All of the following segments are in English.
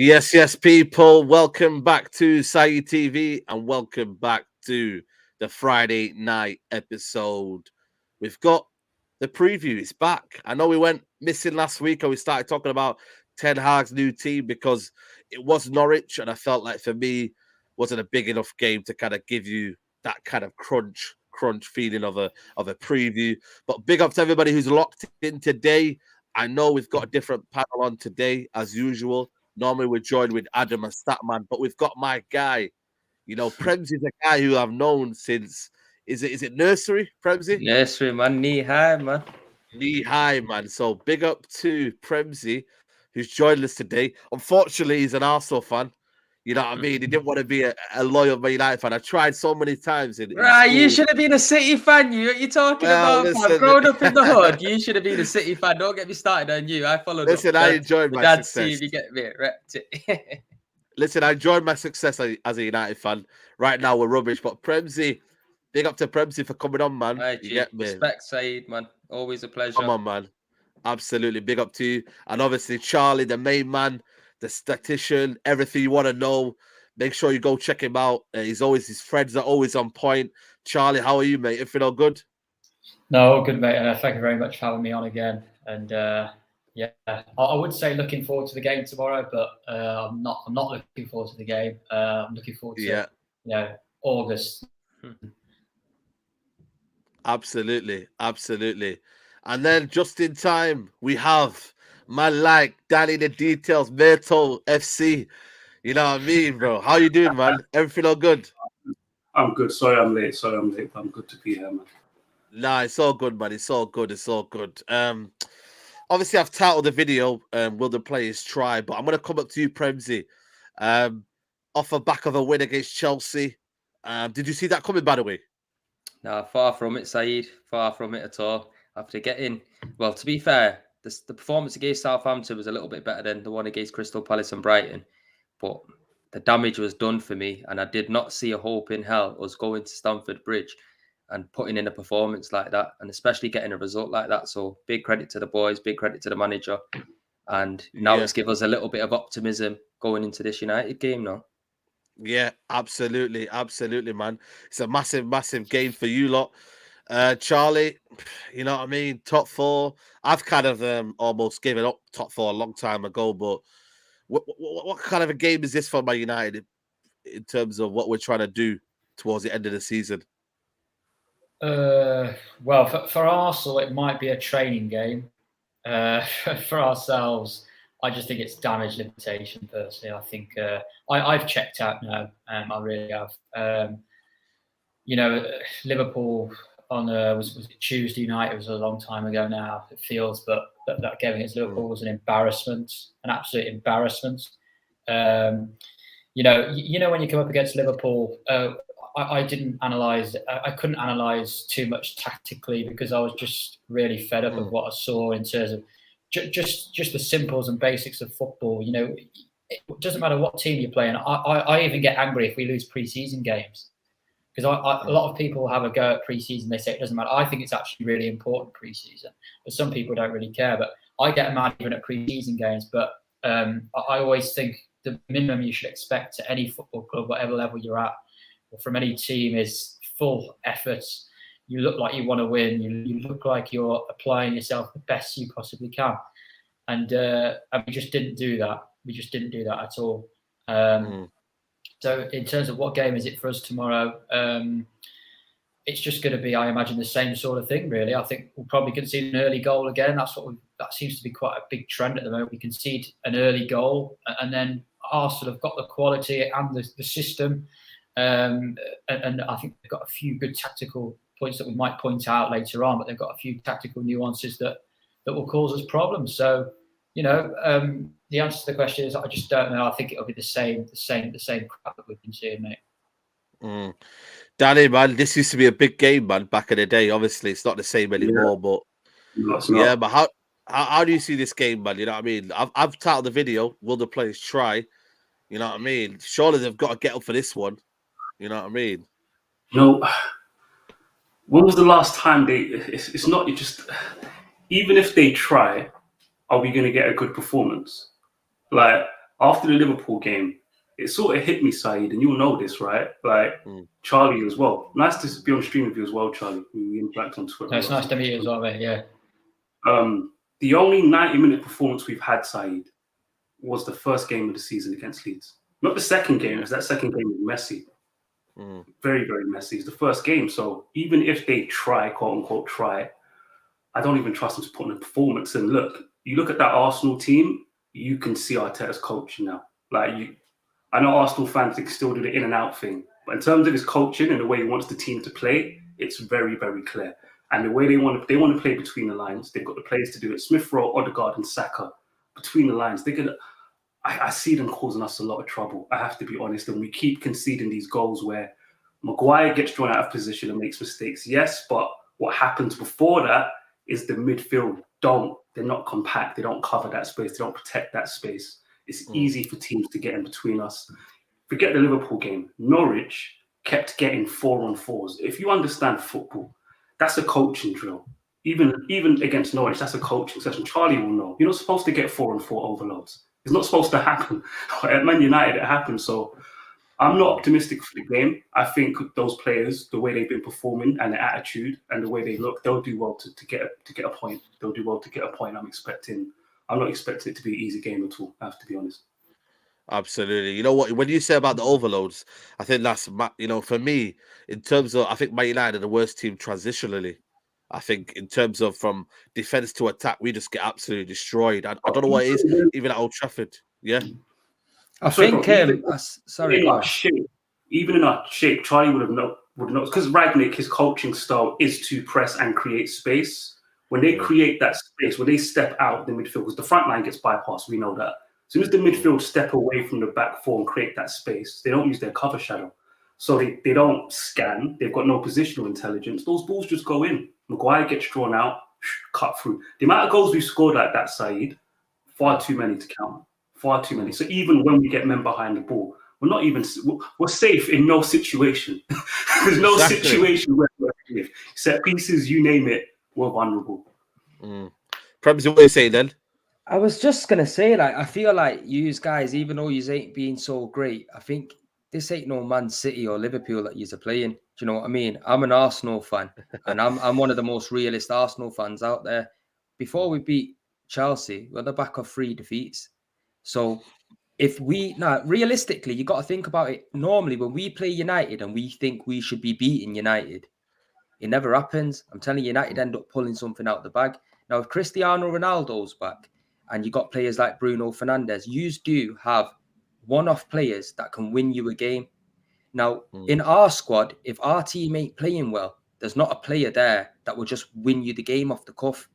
Yes, yes, people. Welcome back to Sayi TV and welcome back to the Friday night episode. We've got the preview. It's back. I know we went missing last week and we started talking about Ten Hag's new team because it was Norwich, and I felt like for me wasn't a big enough game to kind of give you that kind of crunch feeling of a preview. But big up to everybody who's locked in today. I know we've got a different panel on today as usual. Normally we're joined with Adam and Statman, but we've got my guy. Prems is a guy who I've known since is it nursery, Premsy? Nursery, man. Knee high, man. Knee high, man. So big up to Premsy, who's joined us today. Unfortunately, he's an Arsenal fan. You know what I mean? He didn't want to be a loyal Man United fan. I tried so many times in Right, school. you should have been a City fan. You're talking about listen. growing up in the hood. You should have been a City fan. Don't get me started on you. I followed. Listen, I enjoyed my dad's success. team. You get me, right? Listen, I enjoyed my success as a United fan. Right now, we're rubbish, but Premsy, big up to Premsy for coming on, man. Right, you get me? Respect, Saeed, man. Always a pleasure. Come on, man. Absolutely. Big up to you. And obviously, Charlie, the main man, the statistician, everything you want to know. Make sure you go check him out. His friends are always on point. Charlie, how are you, mate? Everything all good? No, all good, mate. Thank you very much for having me on again. And yeah, I would say looking forward to the game tomorrow, but I'm not looking forward to the game. I'm looking forward to August. Absolutely. And then just in time, we have man like Danny the Details, Merto FC. You know what I mean, bro? How you doing, man? Everything all good? I'm good. Sorry I'm late. I'm good to be here, man. Nah, it's all good, man. It's all good. Obviously, I've titled the video, Will the Players Try? But I'm going to come up to you, Premsy. Off the back of a win against Chelsea. Did you see that coming, by the way? No, far from it, Saeed. Far from it at all. After getting... Well, to be fair, the performance against Southampton was a little bit better than the one against Crystal Palace and Brighton. But the damage was done for me, and I did not see a hope in hell us going to Stamford Bridge and putting in a performance like that, and especially getting a result like that. So big credit to the boys, big credit to the manager. And now it's given us a little bit of optimism going into this United game now. Yeah, absolutely, man. It's a massive game for you lot. Charlie, you know what I mean? Top four. I've kind of almost given up top four a long time ago, but what kind of a game is this for Man United in terms of what we're trying to do towards the end of the season? Well, for Arsenal, it might be a training game. For ourselves, I just think it's damage limitation, personally. I think I've checked out now. I really have. Liverpool on was it Tuesday night? It was a long time ago now, it feels, but that game against Liverpool was an embarrassment, an absolute embarrassment. When you come up against Liverpool, I didn't analyse. I couldn't analyse too much tactically because I was just really fed up of what I saw in terms of just the simples and basics of football. It doesn't matter what team you're playing. I even get angry if we lose pre-season games. Because a lot of people have a go at pre-season. They say it doesn't matter. I think it's actually really important pre-season, but some people don't really care. But I get mad even at pre-season games. But I always think the minimum you should expect to any football club, whatever level you're at, or from any team, is full effort. You look like you want to win. You look like you're applying yourself the best you possibly can. And we just didn't do that. We just didn't do that at all. So in terms of what game is it for us tomorrow, it's just going to be, I imagine, the same sort of thing, really. I think we'll probably concede an early goal again. That seems to be quite a big trend at the moment. We concede an early goal, and then Arsenal have got the quality and the system. And I think they've got a few good tactical points that we might point out later on, but they've got a few tactical nuances that will cause us problems. So, the answer to the question is I just don't know. I think it'll be the same crap that we've been seeing, mate. Danny, man, this used to be a big game, man, back in the day. Obviously, it's not the same anymore, but how do you see this game, man? You know what I mean? I've titled the video, Will the Players Try? You know what I mean? Surely they've got to get up for this one. You know what I mean? When was the last time it's not just, even if they try, are we going to get a good performance? Like, after the Liverpool game, it sort of hit me, Saeed, and you'll know this, right? Like Charlie as well. Nice to be on stream with you as well, Charlie. We interact on Twitter. It's nice to meet you as well, mate. Yeah. The only 90-minute performance we've had, Saeed, was the first game of the season against Leeds. Not the second game, because that second game was messy. Very, very messy. It's the first game. So even if they try, quote unquote, try, I don't even trust them to put in a performance. And look, you look at that Arsenal team, you can see Arteta's coaching now. I know Arsenal fans can still do the in and out thing, but in terms of his coaching and the way he wants the team to play, it's very, very clear. And the way they want to play between the lines. They've got the players to do it. Smith Rowe, Odegaard, and Saka between the lines. I see them causing us a lot of trouble. I have to be honest. And we keep conceding these goals where Maguire gets drawn out of position and makes mistakes. Yes, but what happens before that is the midfield they're not compact. They don't cover that space. They don't protect that space. It's easy for teams to get in between us. Forget the Liverpool game. Norwich kept getting 4-on-4s. If you understand football, that's a coaching drill. Even against Norwich, that's a coaching session. Charlie will know. You're not supposed to get 4-on-4 overloads. It's not supposed to happen. At Man United, it happens. So I'm not optimistic for the game. I think those players, the way they've been performing and their attitude and the way they look, they'll do well to get a point. They'll do well to get a point. I'm not expecting it to be an easy game at all. I have to be honest. Absolutely. You know what? When you say about the overloads, I think that's, for me, in terms of, I think Man United are the worst team transitionally. I think in terms of from defense to attack, we just get absolutely destroyed. I don't know what it is, even at Old Trafford. Yeah. Even in our shape, Charlie would have known because Ragnick, his coaching style is to press and create space. When they create that space, when they step out the midfield, because the front line gets bypassed, we know that. As soon as the midfield step away from the back four and create that space, they don't use their cover shadow. So they don't scan. They've got no positional intelligence. Those balls just go in. Maguire gets drawn out, cut through. The amount of goals we've scored like that, Saeed, far too many to count. Far too many. So even when we get men behind the ball, we're safe in no situation. There's no situation where we're safe. Set pieces, you name it, we're vulnerable. Probably what you say then. I was just gonna say, I feel like you guys, even though you ain't being so great, I think this ain't no Man City or Liverpool that you're playing. Do you know what I mean? I'm an Arsenal fan, and I'm one of the most realist Arsenal fans out there. Before we beat Chelsea, we're the back of 3 defeats. So realistically, you got to think about it. Normally, when we play United and we think we should be beating United, it never happens. I'm telling you, United end up pulling something out the bag. Now, if Cristiano Ronaldo's back and you got players like Bruno Fernandes, you do have one-off players that can win you a game. Now, in our squad, if our team ain't playing well, there's not a player there that will just win you the game off the cuff.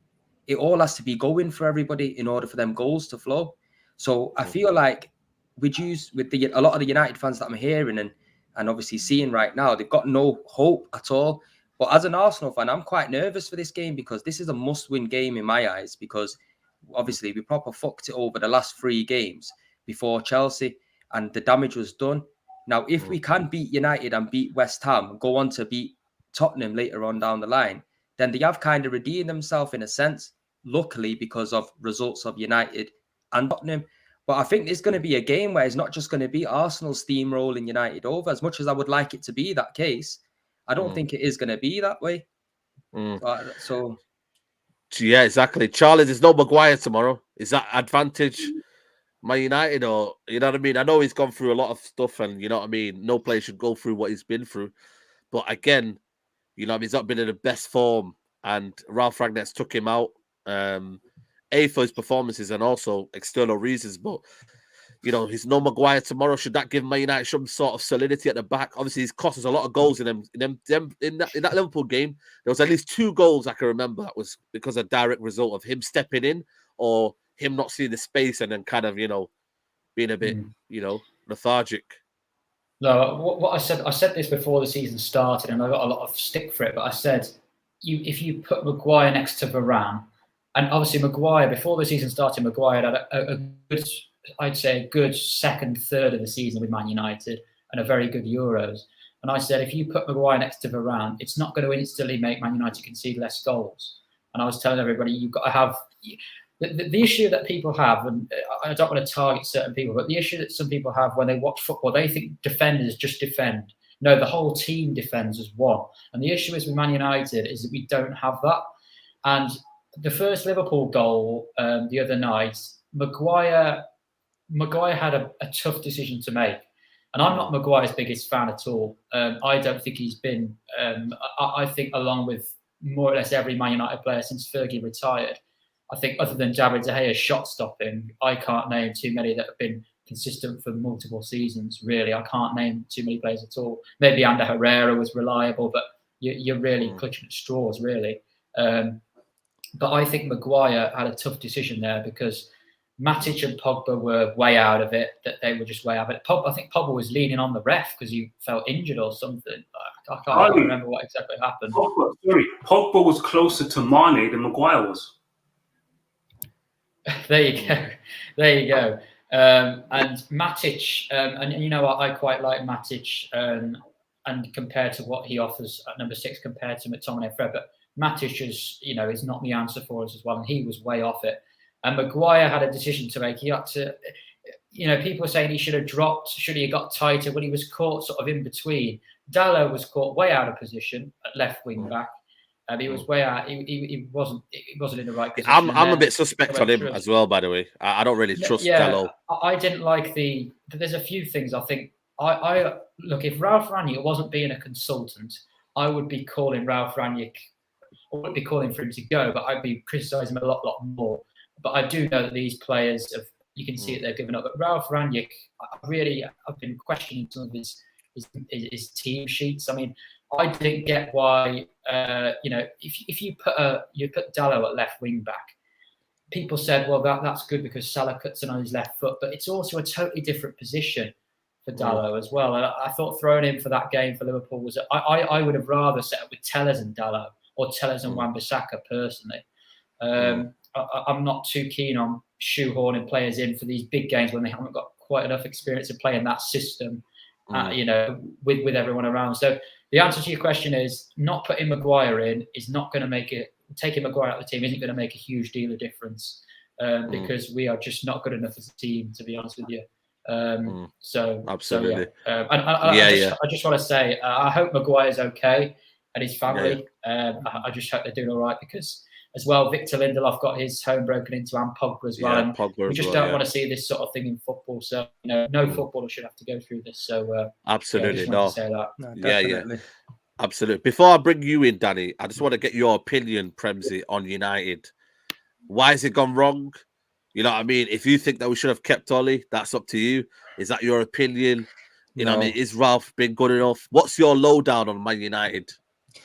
It all has to be going for everybody in order for them goals to flow. So I feel like a lot of the United fans that I'm hearing and obviously seeing right now, they've got no hope at all. But as an Arsenal fan, I'm quite nervous for this game because this is a must-win game in my eyes because obviously we proper fucked it over the last 3 games before Chelsea and the damage was done. Now, if we can beat United and beat West Ham, go on to beat Tottenham later on down the line, then they have kind of redeemed themselves in a sense, luckily because of results of United and Tottenham. But I think it's going to be a game where it's not just going to be Arsenal steamrolling United over. As much as I would like it to be that case, I don't think it is going to be that way. So yeah, exactly. Charlie, there's no Maguire tomorrow. Is that advantage Man United, or you know what I mean? I know he's gone through a lot of stuff, and you know what I mean. No player should go through what he's been through, but again, you know, he's not been in the best form, and Ralph Ragnick's took him out. For his performances and also external reasons, but you know, he's no Maguire tomorrow. Should that give Man United some sort of solidity at the back? Obviously, he's cost us a lot of goals in that Liverpool game. There was at least 2 goals I can remember that was because of direct result of him stepping in or him not seeing the space and then kind of, you know, being a bit, you know, lethargic. No, what I said this before the season started, and I got a lot of stick for it. But I said, if you put Maguire next to Varane, and obviously Maguire before the season started, Maguire had a good, I'd say, a good second third of the season with Man United and a very good Euros. And I said, if you put Maguire next to Varane, it's not going to instantly make Man United concede less goals. And I was telling everybody, you've got to have the issue that people have, and I don't want to target certain people, but the issue that some people have when they watch football, they think defenders just defend. No, the whole team defends as one. And the issue is with Man United is that we don't have that. And the first Liverpool goal the other night, Maguire had a tough decision to make. And I'm not Maguire's biggest fan at all. I don't think he's been, I think along with more or less every Man United player since Fergie retired, I think other than David De Gea's shot stopping, I can't name too many that have been consistent for multiple seasons, really. I can't name too many players at all. Maybe Ander Herrera was reliable, but you're really clutching at straws, really. But I think Maguire had a tough decision there because Matic and Pogba were way out of it, that they were just way out of it. I think Pogba was leaning on the ref because he felt injured or something. I can't remember what exactly happened. Pogba was closer to Mane than Maguire was. There you go. And Matic, and you know what, I quite like Matic, and compared to what he offers at number 6 compared to McTominay and Fred, but Matic is not the answer for us as well, and he was way off it. And Maguire had a decision to make. He had to, people are saying he should have dropped, should he have got tighter, when he was caught sort of in between. Dalot was caught way out of position at left wing back. He was way out. He wasn't in the right position. I'm a bit suspect on him as well, by the way. I don't really trust Dalot. I didn't like there's a few things I think. I look, if Ralph Rangnick wasn't being a consultant, I would be calling Ralph Rangnick. I wouldn't be calling for him to go, but I'd be criticising him a lot more. But I do know that these players you can see it, they're giving up. But Ralph Rangnick, I've been questioning some of his team sheets. I mean, I didn't get why, if you put Dalot at left wing back, people said, well, that's good because Salah cuts in on his left foot, but it's also a totally different position for Dalot as well. And I thought throwing him for that game for Liverpool was, I would have rather set up with Tellez and Dalot or Tellez and Wan-Bissaka personally. I'm not too keen on shoehorning players in for these big games when they haven't got quite enough experience of playing that system, with everyone around. So the answer to your question is not putting Maguire in is not going to make it. Taking Maguire out of the team isn't going to make a huge deal of difference because we are just not good enough as a team, to be honest with you. So absolutely. I just want to say I hope Maguire's okay and his family. I just hope they're doing all right because, as well, Victor Lindelof got his home broken into and Pogba as well. And we just don't want to see this sort of thing in football. So, no footballer should have to go through this. So, absolutely no. Say that. No, absolutely. Before I bring you in, Danny, I just want to get your opinion, Premsy, on United. Why has it gone wrong? You know what I mean? If you think that we should have kept Ollie, that's up to you. Is that your opinion? You know what I mean? Is Ralph been good enough? What's your lowdown on Man United? Do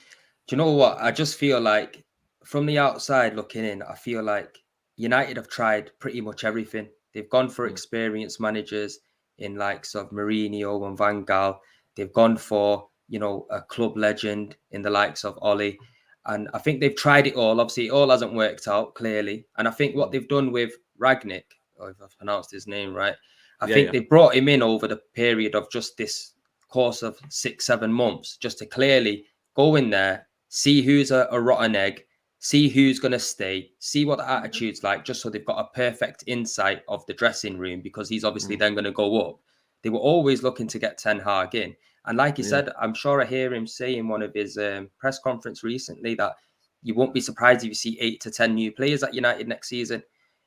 you know what? I just feel like, from the outside looking in, I feel like United have tried pretty much everything. They've gone for experienced managers in likes of Mourinho and Van Gaal. They've gone for, a club legend in the likes of Ollie. And I think they've tried it all. Obviously, it all hasn't worked out, clearly. And I think what they've done with Rangnick, or if I've pronounced his name right, I think they brought him in over the period of just this course of 6-7 months, just to clearly go in there, see who's a rotten egg, see who's going to stay, see what the attitude's like, just so they've got a perfect insight of the dressing room, because he's obviously then going to go up. They were always looking to get Ten Hag in. And like he said, I'm sure I hear him say in one of his press conference recently that you won't be surprised if you see 8 to 10 new players at United next season,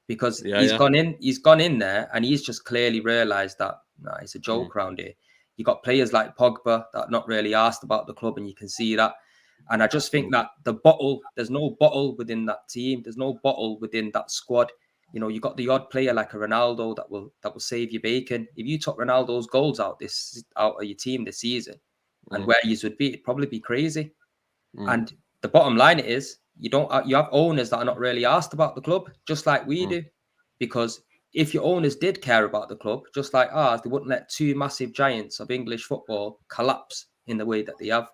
because he's gone in there and he's just clearly realised that it's a joke around here. You got players like Pogba that are not really asked about the club, and you can see that. And I just think that there's no bottle within that team. There's no bottle within that squad. You got the odd player like a Ronaldo that will save your bacon. If you took Ronaldo's goals out of your team this season, and where you would be, it'd probably be crazy. And the bottom line is, you have owners that are not really asked about the club, just like we do. Because if your owners did care about the club, just like ours, they wouldn't let 2 massive giants of English football collapse in the way that they have.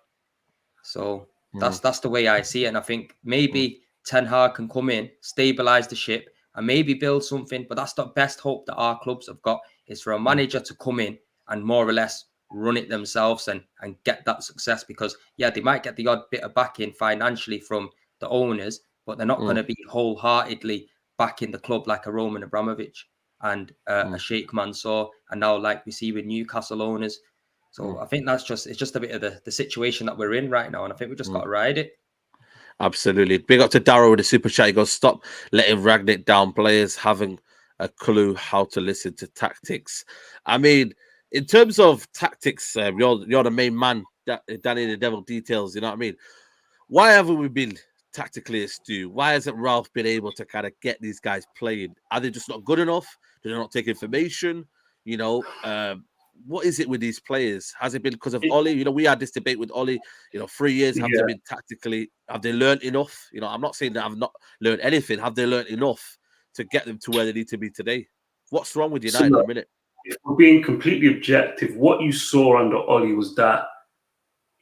So that's the way I see it. And I think maybe Ten Hag can come in, stabilise the ship, and maybe build something. But that's the best hope that our clubs have got, is for a manager to come in and more or less run it themselves and get that success. Because, they might get the odd bit of backing financially from the owners, but they're not going to be wholeheartedly backing the club like a Roman Abramovich and a Sheikh Mansour, and now like we see with Newcastle owners. So I think it's just a bit of the situation that we're in right now, and I think we just got to ride it. Absolutely. Big up to Darrow with the super chat. He goes, stop letting Rangnick down. Players having a clue how to listen to tactics. I mean, in terms of tactics, you're the main man, Danny the Devil Details. You know what I mean? Why haven't we been tactically astute? Why hasn't Ralph been able to kind of get these guys playing? Are they just not good enough? Do they not take information? You know, what is it with these players? Has it been because of Ollie? You know, we had this debate with Ollie. 3 years, have they been tactically? Have they learned enough? You know, I'm not saying that I've not learned anything. Have they learned enough to get them to where they need to be today? What's wrong with United at the minute? If we're being completely objective, what you saw under Ollie was that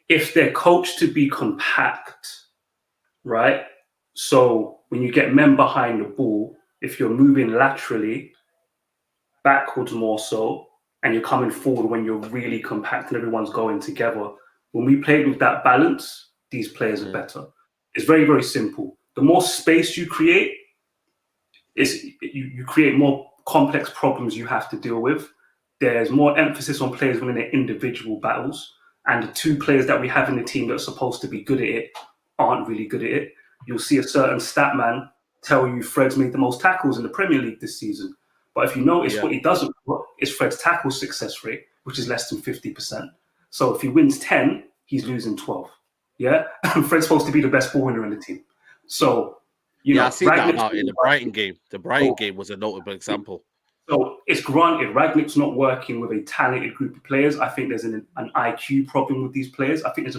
if they're coached to be compact, right? So when you get men behind the ball, if you're moving laterally, backwards more so, and you're coming forward when you're really compact and everyone's going together. When we played with that balance, these players are better. It's very, very simple. The more space you create, you create more complex problems you have to deal with. There's more emphasis on players winning their individual battles. And the two players that we have in the team that are supposed to be good at it aren't really good at it. You'll see a certain stat man tell you Fred's made the most tackles in the Premier League this season. But if you notice, what he doesn't put is Fred's tackle success rate, which is less than 50%. So if he wins 10, he's losing 12. Yeah? And Fred's supposed to be the best ball winner in the team. So, you know, I see that about in the Brighton game. The Brighton game was a notable example. So it's granted, Ragnick's not working with a talented group of players. I think there's an IQ problem with these players. I think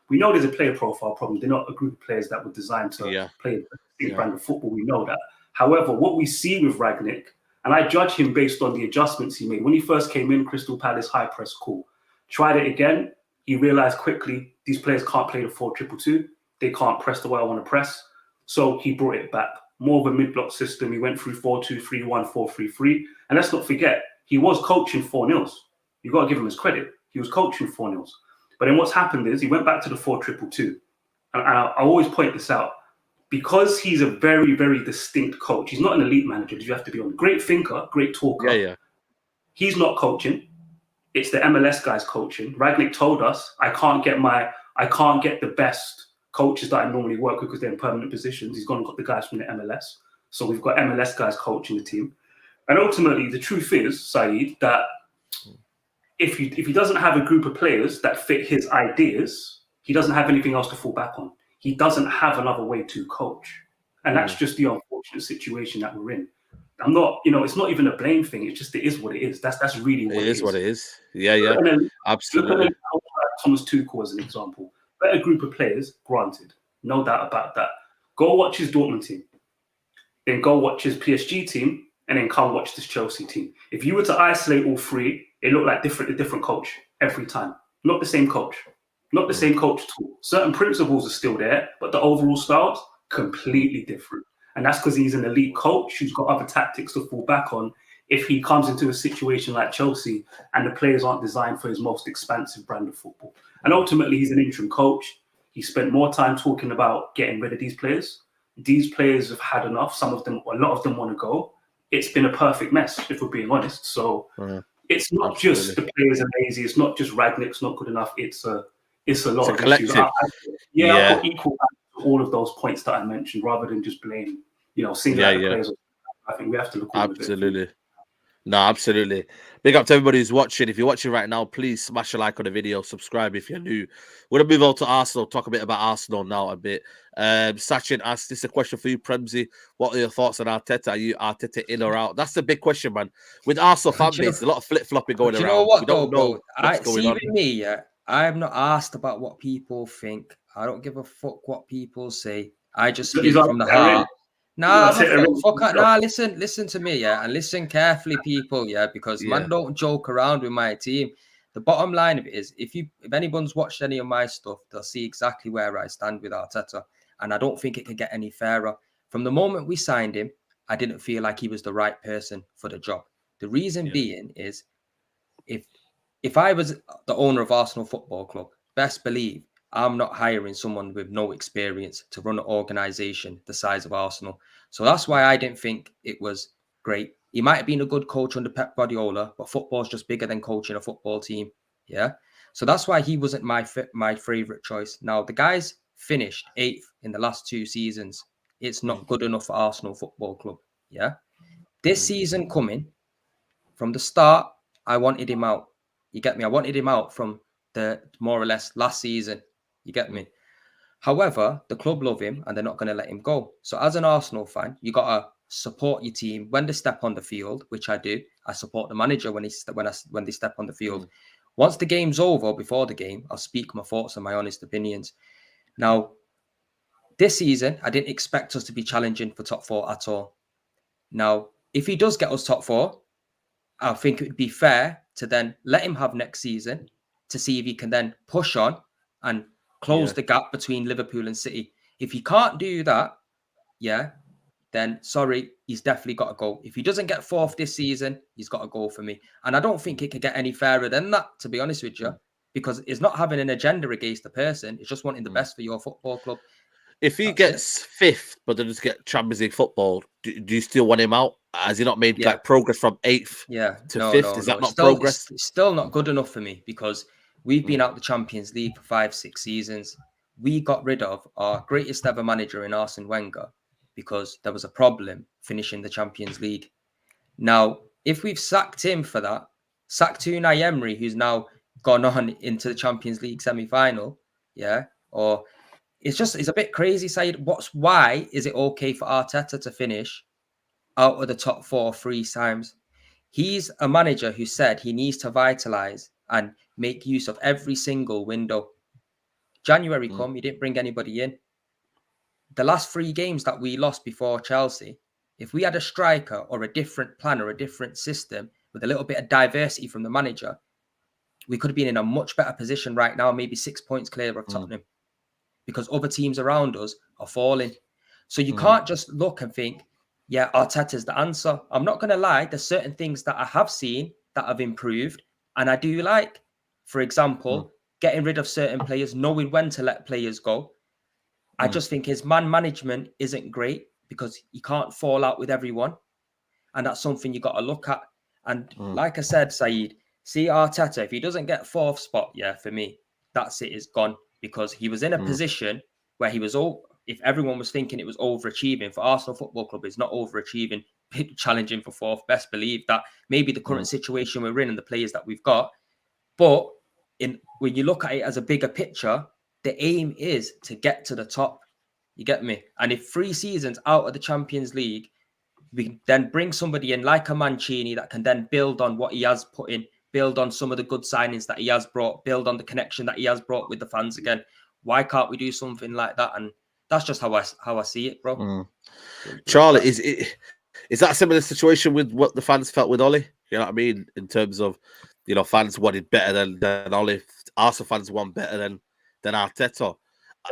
we know there's a player profile problem. They're not a group of players that were designed to play a brand of football. We know that. However, what we see with Ragnick, and I judge him based on the adjustments he made. When he first came in, Crystal Palace, high press, cool. Tried it again. He realized quickly these players can't play the 4-2-2. They can't press the way I want to press. So he brought it back. More of a mid-block system. He went through 4-2-3-1, 4-3-3. And let's not forget, he was coaching 4-0s. You've got to give him his credit. He was coaching 4-0s. But then what's happened is he went back to the 4-2-2. And I always point this out. Because he's a very, very distinct coach. He's not an elite manager. You have to be on. Great thinker, great talker. He's not coaching. It's the MLS guys coaching. Ragnick told us, I can't get the best coaches that I normally work with because they're in permanent positions. He's gone and got the guys from the MLS. So we've got MLS guys coaching the team. And ultimately, the truth is, Saeed, that if he doesn't have a group of players that fit his ideas, he doesn't have anything else to fall back on. He doesn't have another way to coach. And that's just the unfortunate situation that we're in. I'm not, it's not even a blame thing. It's just, it is what it is. That's really what it is. It is what it is. Yeah. Absolutely. Look at Thomas Tuchel as an example. Better group of players, granted. No doubt about that. Go watch his Dortmund team. Then go watch his PSG team. And then come watch this Chelsea team. If you were to isolate all three, it looked like a different coach every time. Not the same coach. Not the same coach at all. Certain principles are still there, but the overall styles, completely different. And that's because he's an elite coach who's got other tactics to fall back on if he comes into a situation like Chelsea and the players aren't designed for his most expansive brand of football. And ultimately, he's an interim coach. He spent more time talking about getting rid of these players. These players have had enough. A lot of them want to go. It's been a perfect mess, if we're being honest. So it's not just the players are lazy. It's not just Ragnick's not good enough. It's a lot of collective issues. I'll put equal to all of those points that I mentioned, rather than just blame, single out the players. I think we have to look at absolutely. No, absolutely. Big up to everybody who's watching. If you're watching right now, please smash a like on the video, subscribe if you're new. We're going to move on to Arsenal, talk a bit about Arsenal now a bit. Sachin asked, this is a question for you, Premsy. What are your thoughts on Arteta? Are you Arteta in or out? That's the big question, man. With Arsenal fan base, there's a lot of flip-flopping going around. You know what, we don't know what's going on. With me, I'm not asked about what people think. I don't give a fuck what people say. I just speak from the heart. Listen to me, and listen carefully, people, because man, don't joke around with my team. The bottom line of it is, if anyone's watched any of my stuff, they'll see exactly where I stand with Arteta, and I don't think it could get any fairer. From the moment we signed him, I didn't feel like he was the right person for the job. The reason being is, if I was the owner of Arsenal Football Club, best believe I'm not hiring someone with no experience to run an organisation the size of Arsenal. So that's why I didn't think it was great. He might have been a good coach under Pep Guardiola, but football's just bigger than coaching a football team. Yeah. So that's why he wasn't my favourite choice. Now, the guy's finished 8th in the last 2 seasons. It's not good enough for Arsenal Football Club. Yeah. This season coming, from the start, I wanted him out. You get me? I wanted him out from the more or less last season. You get me? However, the club love him and they're not going to let him go. So as an Arsenal fan, you got to support your team when they step on the field, which I do. I support the manager when they step on the field. Once the game's over, before the game, I'll speak my thoughts and my honest opinions. Now, this season, I didn't expect us to be challenging for top 4 at all. Now, if he does get us top 4, I think it would be fair to then let him have next season to see if he can then push on and close the gap between Liverpool and City. If he can't do that, then sorry, he's definitely got to go. If he doesn't get 4th this season, he's got to go for me. And I don't think it could get any fairer than that, to be honest with you, because it's not having an agenda against the person. It's just wanting the best for your football club. If he gets 5th, but doesn't get Champions League football, do you still want him out? Has he not made like progress from 8th to 5th? Is that not progress? It's still not good enough for me because we've been out the Champions League for 5-6 seasons. We got rid of our greatest ever manager in Arsene Wenger because there was a problem finishing the Champions League. Now, if we've sacked him for that, sacked Unai Emery, who's now gone on into the Champions League semi-final, or it's a bit crazy, Said. Why is it okay for Arteta to finish out of the top 4 3 times? He's a manager who said he needs to vitalise and make use of every single window. January come, he didn't bring anybody in. The last 3 games that we lost before Chelsea, if we had a striker or a different plan or a different system with a little bit of diversity from the manager, we could have been in a much better position right now, maybe 6 points clear of Tottenham, because other teams around us are falling. So you can't just look and think, Arteta's the answer. I'm not going to lie. There's certain things that I have seen that have improved and I do like. For example, getting rid of certain players, knowing when to let players go. I just think his man management isn't great because he can't fall out with everyone. And that's something you got to look at. And like I said, Saeed, see Arteta, if he doesn't get 4th spot, for me, that's it, is gone. Because he was in a position where he was if everyone was thinking it was overachieving, for Arsenal Football Club, it's not overachieving, challenging for 4th. Best believe that maybe the current situation we're in and the players that we've got. But when you look at it as a bigger picture, the aim is to get to the top. You get me? And if 3 seasons out of the Champions League, we then bring somebody in like a Mancini that can then build on what he has put in, build on some of the good signings that he has brought, build on the connection that he has brought with the fans again. Why can't we do something like that? And that's just how I see it, bro. Charlie, is that a similar situation with what the fans felt with Ole? You know what I mean? In terms of, fans wanted better than Ole. Arsenal fans want better than Arteta.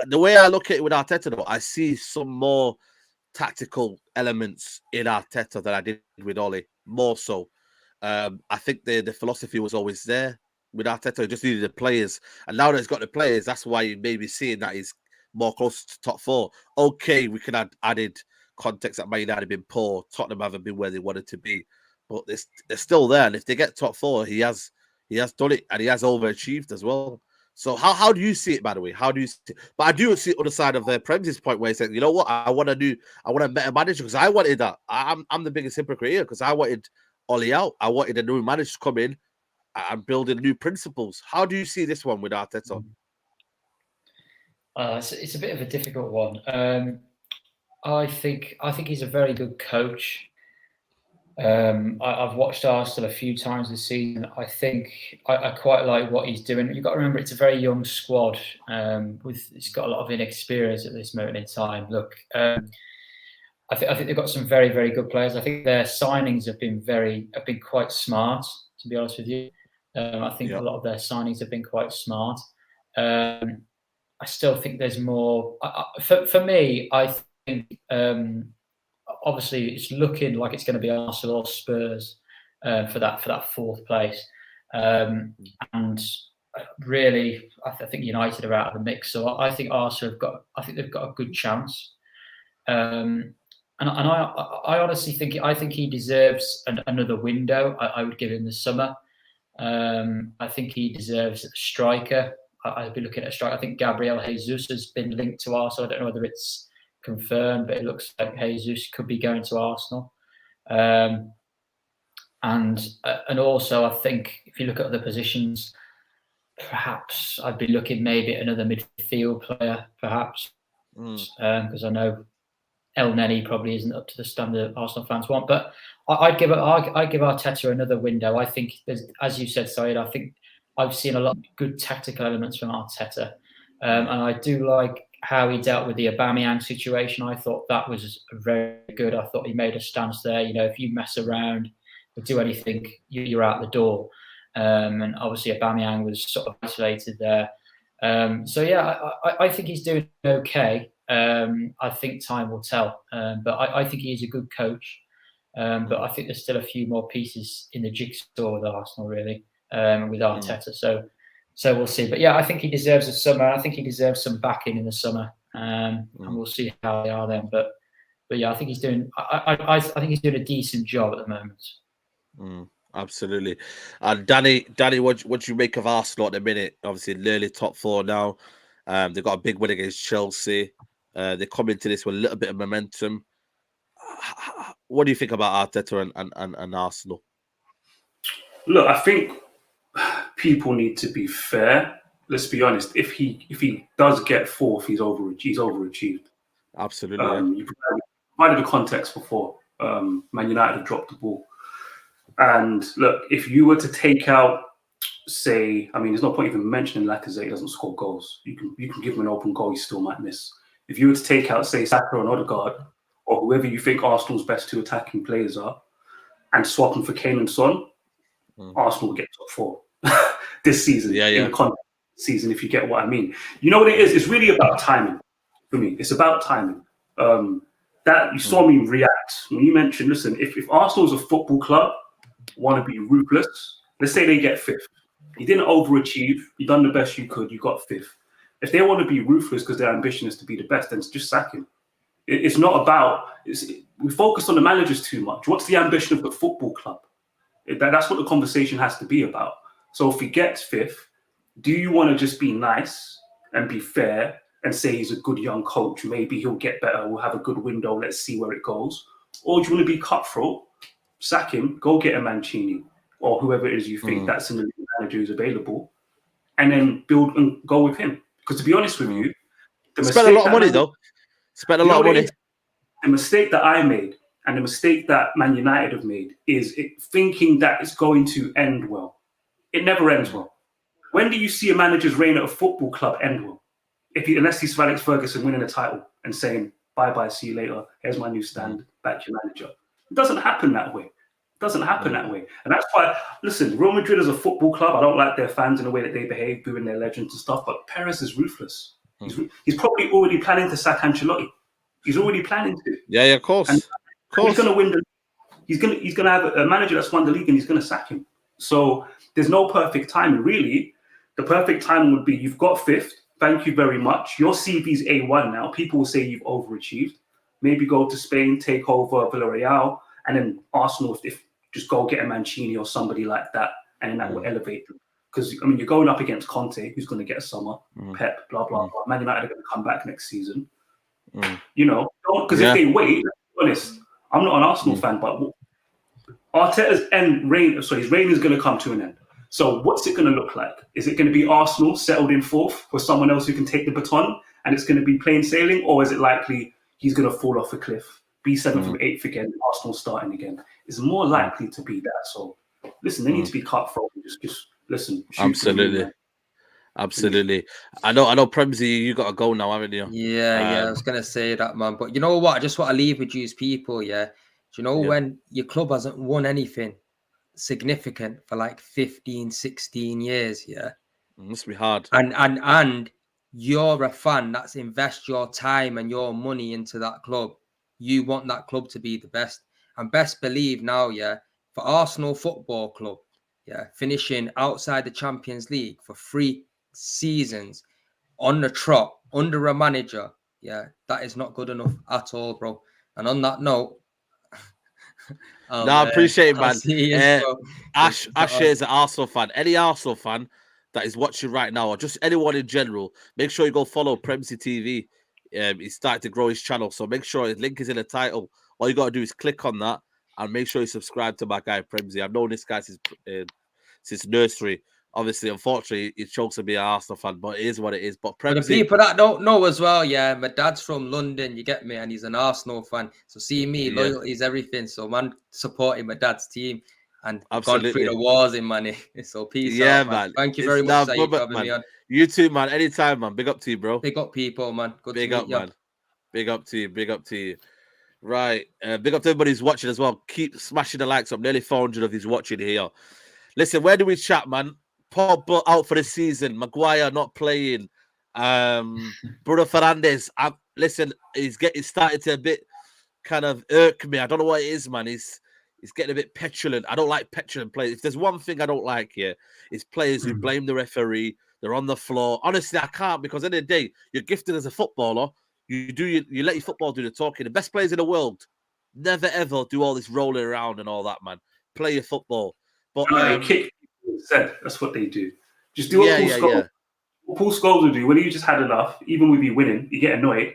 The way I look at it with Arteta, though, I see some more tactical elements in Arteta than I did with Ole, more so. I think the philosophy was always there with Arteta. He just needed the players. And now that he's got the players, that's why you may be seeing that he's more close to top 4. Okay, we could have added context that Man United have been poor. Tottenham haven't been where they wanted to be. But they're still there. And if they get top 4, he has done it. And he has overachieved as well. So how do you see it, by the way? How do you see it? But I do see the other side of the Prem's point where he said, you know what, I want a better manager because I wanted that. I'm the biggest hypocrite here because I wanted Ole out. I wanted a new manager to come in and building new principles. How do you see this one with Arteta? It's a bit of a difficult one. I think he's a very good coach. I've watched Arsenal a few times this season. I think I quite like what he's doing. You've got to remember it's a very young squad. It's got a lot of inexperience at this moment in time. Look, I think they've got some very, very good players. I think their signings have been quite smart, to be honest with you. I think a lot of their signings have been quite smart. I still think there's more. For me, I think obviously it's looking like it's going to be Arsenal or Spurs for that 4th place. And really, I think United are out of the mix. So I think Arsenal they've got a good chance. And I honestly think he deserves another window. I would give him the summer. I think he deserves a striker. I'd be looking at a striker. I think Gabriel Jesus has been linked to Arsenal. I don't know whether it's confirmed, but it looks like Jesus could be going to Arsenal. And also, I think if you look at other positions, perhaps I'd be looking maybe at another midfield player, perhaps, because I know El Neni probably isn't up to the standard Arsenal fans want. But I'd give Arteta another window. I think, as you said, Saeed, I think I've seen a lot of good tactical elements from Arteta, and I do like how he dealt with the Aubameyang situation. I thought that was very good. I thought he made a stance there. If you mess around or do anything, you're out the door. And obviously Aubameyang was sort of isolated there. So yeah, I think he's doing okay. I think time will tell. But I think he is a good coach. But I think there's still a few more pieces in the jigsaw with Arsenal, really, with Arteta. So we'll see. But yeah, I think he deserves a summer. I think he deserves some backing in the summer. And we'll see how they are then. But yeah, I think he's doing. I think he's doing a decent job at the moment. Absolutely. And Danny, what do you make of Arsenal at the minute? Obviously, nearly top 4 now. They've got a big win against Chelsea. They come into this with a little bit of momentum. What do you think about Arteta and Arsenal? Look, I think people need to be fair. Let's be honest. If he does get 4th, he's overachieved. Absolutely. You provided the context before. Man United have dropped the ball. And look, if you were to take out, say, there's no point even mentioning Lacazette. He doesn't score goals. You can give him an open goal, he still might miss. If you were to take out, say, Saka and Odegaard, or whoever you think Arsenal's best 2 attacking players are, and swap them for Kane and Son, Arsenal will get top 4 this season. In the context of the season, if you get what I mean. You know what it is? It's really about timing for me. It's about timing. That you saw me react when you mentioned, listen, if Arsenal's a football club, want to be ruthless, let's say they get 5th. You didn't overachieve. You done the best you could. You got 5th. If they want to be ruthless because their ambition is to be the best, then just sack him. It's not about. We focus on the managers too much. What's the ambition of the football club? That's what the conversation has to be about. So if he gets 5th, do you want to just be nice and be fair and say he's a good young coach? Maybe he'll get better. We'll have a good window. Let's see where it goes. Or do you want to be cutthroat? Sack him. Go get a Mancini or whoever it is you think that's in the manager who's available, and then build and go with him. Because to be honest with you, spend a lot of money though. Spend a lot of money. The mistake that I made and the mistake that Man United have made is thinking that it's going to end well. It never ends well. When do you see a manager's reign at a football club end well? Unless he's Alex Ferguson winning a title and saying, bye-bye, see you later, here's my new stand, back to your manager. It doesn't happen that way. And that's why, listen, Real Madrid is a football club. I don't like their fans in the way that they behave, booing their legends and stuff, but Perez is ruthless. He's probably already planning to sack Ancelotti. He's already planning to. Yeah, of course. And he's going to win he's going to have a manager that's won the league and he's going to sack him. So there's no perfect timing. Really, the perfect timing would be you've got 5th. Thank you very much. Your CV's A1 now. People will say you've overachieved. Maybe go to Spain, take over Villarreal, and then Arsenal, if just go get a Mancini or somebody like that, and then that will elevate them. Because, you're going up against Conte, who's going to get a summer, Pep, blah, blah, blah. Man United are going to come back next season. Because if they wait, let's be honest, I'm not an Arsenal fan, but Arteta's his reign is going to come to an end. So what's it going to look like? Is it going to be Arsenal settled in 4th for someone else who can take the baton and it's going to be plain sailing? Or is it likely he's going to fall off a cliff, be 7th or 8th again, Arsenal starting again? It's more likely to be that. So listen, they need to be cutthroat. Just listen. Absolutely. I know, Premsy, you got to go now, haven't you? Yeah, I was going to say that, man. But you know what? I just want to leave with you people, yeah? Do you know when your club hasn't won anything significant for like 15, 16 years, yeah? It must be hard. And you're a fan that's invest your time and your money into that club. You want that club to be the best. And best believe now, yeah, for Arsenal Football Club yeah, finishing outside the Champions League for 3 seasons on the trot under a manager, yeah, that is not good enough at all, bro. And on that note, I appreciate it, I'll man. see you, bro. Ash is an Arsenal fan. Any Arsenal fan that is watching right now, or just anyone in general, make sure you go follow Premsy TV. He's starting to grow his channel, so make sure his link is in the title. All you got to do is click on that and make sure you subscribe to my guy Premsy. I've known this guy since nursery. Obviously, unfortunately, it chokes to be an Arsenal fan, but it is what it is. But For the Premsy, people that don't know as well, yeah, my dad's from London, you get me, and he's an Arsenal fan. So see me, loyalty is everything. So man, supporting my dad's team and gone through the wars in money. So peace out, man. Thank you very much, Saeed, for having me on. You too, man. Anytime, man. Big up to you, bro. Big up people, man. Good big to up, meet you. man. Big up to you. Big up to you. Right. Big up to everybody who's watching as well. Keep smashing the likes up. Nearly 400 of these watching here. Listen, where do we chat, man? Pogba out for the season. Maguire not playing. Bruno Fernandes. Listen, he's started to a bit kind of irk me. I don't know what it is, man. He's getting a bit petulant. I don't like petulant players. If there's one thing I don't like here, it's players who blame the referee. They're on the floor. Honestly, I can't, because at the end of the day, you're gifted as a footballer. You let your football do the talking. The best players in the world never ever do all this rolling around and all that, man. Play your football. But they kick people instead. That's what they do. Just do what Paul Scholes would do when he just had enough. Even with you winning, you get annoyed.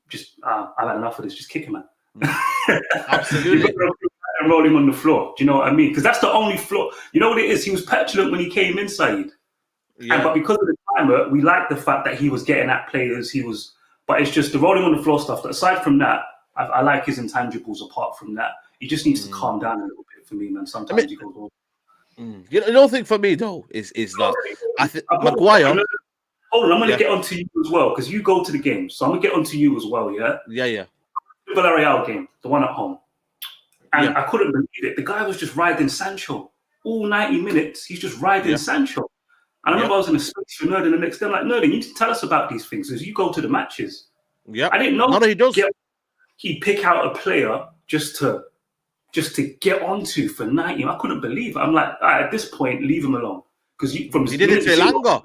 Just I've had enough of this. Just kick him, man. Absolutely. And roll him on the floor. Do you know what I mean? Because that's the only flaw. You know what it is? He was petulant when he came inside. Yeah. But because of the climate, we like the fact that he was getting at players. But it's just the rolling on the floor stuff. That aside from that, I like his intangibles. Apart from that, he just needs to calm down a little bit for me, man. Sometimes he goes. You know, thing for me though is that I think Maguire. Hold on, I'm going to get onto you as well, because you go to the game, so I'm going to get onto you as well. Yeah. The Villarreal game, the one at home, and I couldn't believe it. The guy was just riding Sancho all 90 minutes. He's just riding Sancho. And I remember I was in a space for Nerden the next day. I'm like, Nerden, you need to tell us about these things as you go to the matches. Yeah, I didn't know. No, he does. He'd pick out a player just to get onto for 90. I couldn't believe it. I'm like, at this point, leave him alone. Because he did it to Elanga.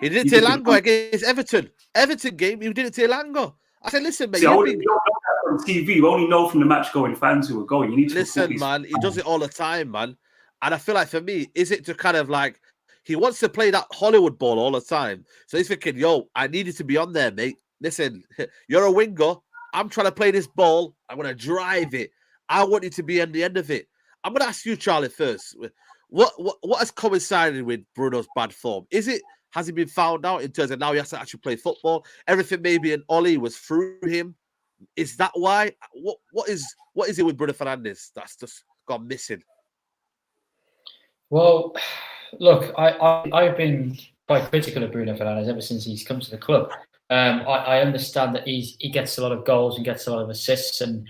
He did it to Elanga against Everton. Everton game, he did it to Elanga. I said, listen, mate. See, you don't know that from TV. You only know from the match-going fans who are going. You need to listen, man. He does it all the time, man. And I feel like for me, is it to kind of like he wants to play that Hollywood ball all the time. So he's thinking, yo, I needed to be on there, mate. Listen, you're a winger. I'm trying to play this ball. I'm going to drive it. I want you to be on the end of it. I'm going to ask you, Charlie, first. What has coincided with Bruno's bad form? Has he been found out in terms of now he has to actually play football? Everything maybe in Ollie was through him. Is that why? What is it with Bruno Fernandes that's just gone missing? Well, look, I've been quite critical of Bruno Fernandes ever since he's come to the club. I understand that he gets a lot of goals and gets a lot of assists, and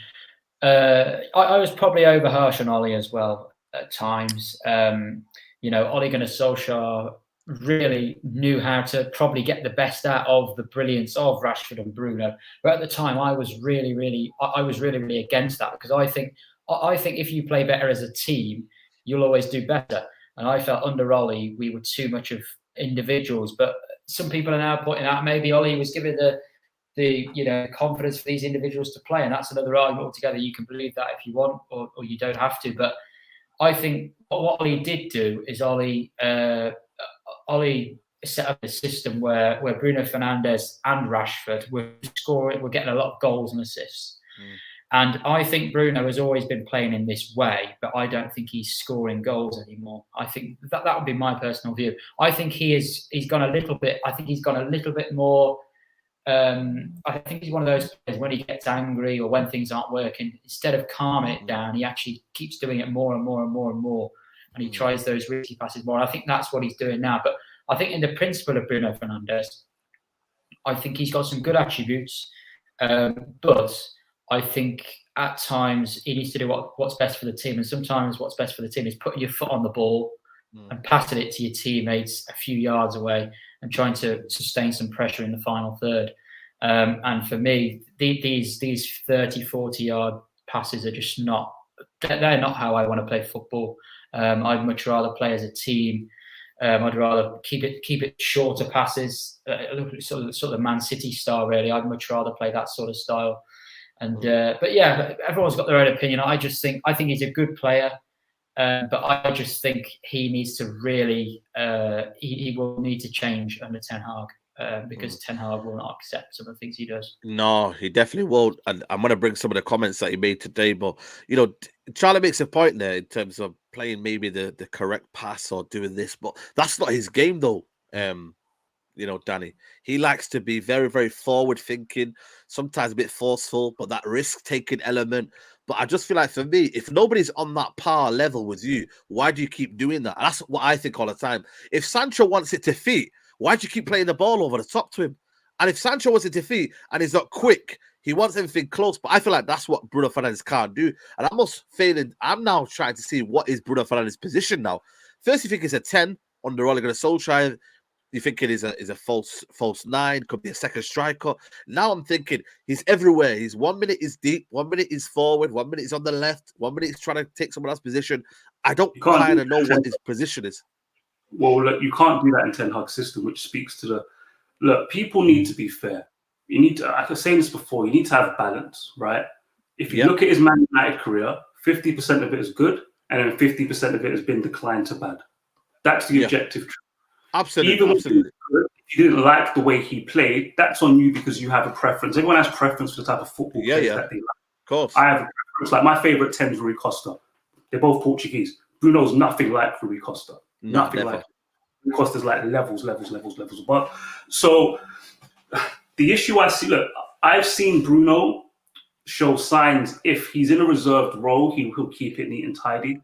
I was probably over harsh on Ollie as well at times. Ole Gunnar Solskjaer really knew how to probably get the best out of the brilliance of Rashford and Bruno. But at the time, I was really against that, because I think if you play better as a team, you'll always do better. And I felt under Ollie, we were too much of individuals. But some people are now pointing out maybe Ollie was given the confidence for these individuals to play, and that's another argument altogether. You can believe that if you want, or you don't have to. But I think what Ollie did do is Ollie set up a system where Bruno Fernandes and Rashford were getting a lot of goals and assists. And I think Bruno has always been playing in this way, but I don't think he's scoring goals anymore. I think that would be my personal view. I think he's gone a little bit. I think he's gone a little bit more. I think he's one of those players when he gets angry or when things aren't working, instead of calming it down, he actually keeps doing it more and more and more and more. And he tries those risky passes more. And I think that's what he's doing now. But I think in the principle of Bruno Fernandes, I think he's got some good attributes. But I think at times he needs to do what's best for the team. And sometimes what's best for the team is putting your foot on the ball and passing it to your teammates a few yards away and trying to sustain some pressure in the final third. And for me, these 30, 40-yard passes are just they're not how I want to play football. I'd much rather play as a team. I'd rather keep it shorter passes, sort of the Man City style. Really, I'd much rather play that sort of style. And but yeah, everyone's got their own opinion. I think he's a good player, but I just think he needs to really he will need to change under Ten Hag because Ten Hag will not accept some of the things he does. No, he definitely won't. And I'm going to bring some of the comments that he made today. But, Charlie makes a point there in terms of playing maybe the correct pass or doing this. But that's not his game, though. Danny. He likes to be very, very forward thinking, sometimes a bit forceful, but that risk taking element. But I just feel like for me, if nobody's on that par level with you, why do you keep doing that? That's what I think all the time. If Sancho wants it to feet, why do you keep playing the ball over the top to him? And if Sancho wants it to feet and he's not quick, he wants everything close. But I feel like that's what Bruno Fernandes can't do. And I'm now trying to see what is Bruno Fernandes' position now. First, you think it's a 10 under Ole Gunnar Solskjaer. You think it is a false 9, could be a second striker. Now I'm thinking he's everywhere. He's 1 minute is deep, 1 minute is forward, 1 minute is on the left, 1 minute is trying to take someone else's position. I don't kind of know what his position is. Well, look, you can't do that in Ten Hag's system, which speaks to people need to be fair. You need to, I was saying this before, you need to have balance, right? If you look at his Man United career, 50% of it is good, and then 50% of it has been declined to bad. That's the objective. Absolutely. Even if you didn't like the way he played, that's on you because you have a preference. Everyone has preference for the type of football players that they like. Of course. I have a preference. Like my favorite 10 is Rui Costa. They're both Portuguese. Bruno's nothing like Rui Costa. Nothing like Rui Costa's like levels above. So the issue I see, look, I've seen Bruno show signs if he's in a reserved role, he'll keep it neat and tidy.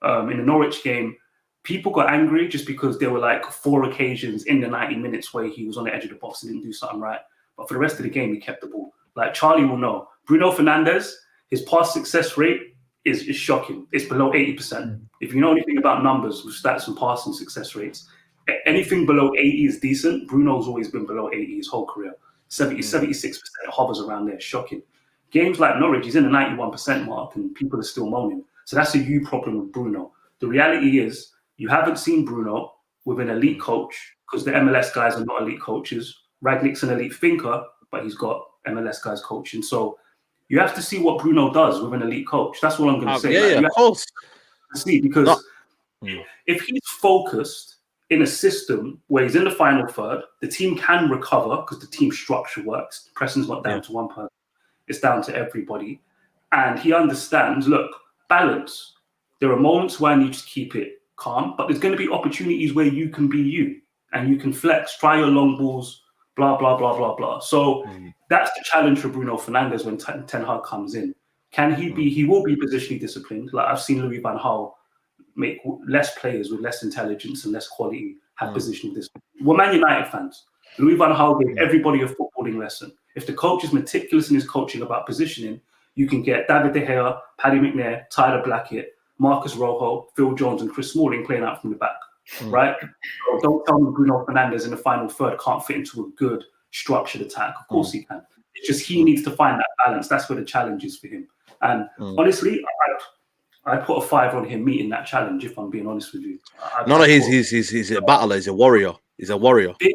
In the Norwich game, people got angry just because there were like 4 occasions in the 90 minutes where he was on the edge of the box and didn't do something right. But for the rest of the game, he kept the ball. Like Charlie will know. Bruno Fernandes, his pass success rate is shocking. It's below 80%. If you know anything about numbers with stats and passing success rates, anything below 80 is decent. Bruno's always been below 80 his whole career. 76% hovers around there. Shocking. Games like Norwich, he's in the 91% mark and people are still moaning. So that's a you problem with Bruno. The reality is, you haven't seen Bruno with an elite coach because the MLS guys are not elite coaches. Ragnick's an elite thinker, but he's got MLS guys coaching. So you have to see what Bruno does with an elite coach. That's what I'm going to say. Of course. See, because if he's focused in a system where he's in the final third, the team can recover because the team structure works. Pressing's not down to one person. It's down to everybody. And he understands, look, balance. There are moments where I need to keep it calm, but there's going to be opportunities where you can be you and you can flex, try your long balls, blah, blah, blah, blah, blah. So that's the challenge for Bruno Fernandes when Ten Hag comes in. Can he be, he will be positionally disciplined. Like I've seen Louis van Gaal make less players with less intelligence and less quality have positional discipline. We're Man United fans. Louis van Gaal gave everybody a footballing lesson. If the coach is meticulous in his coaching about positioning, you can get David De Gea, Paddy McNair, Tyler Blackett, Marcus Rojo, Phil Jones, and Chris Smalling playing out from the back, right? So don't tell me Bruno Fernandes in the final third can't fit into a good structured attack. Of course he can. It's just he needs to find that balance. That's where the challenge is for him. And honestly, I put a 5 on him meeting that challenge. If I'm being honest with you, he's a battler. He's a warrior. He's a warrior. Big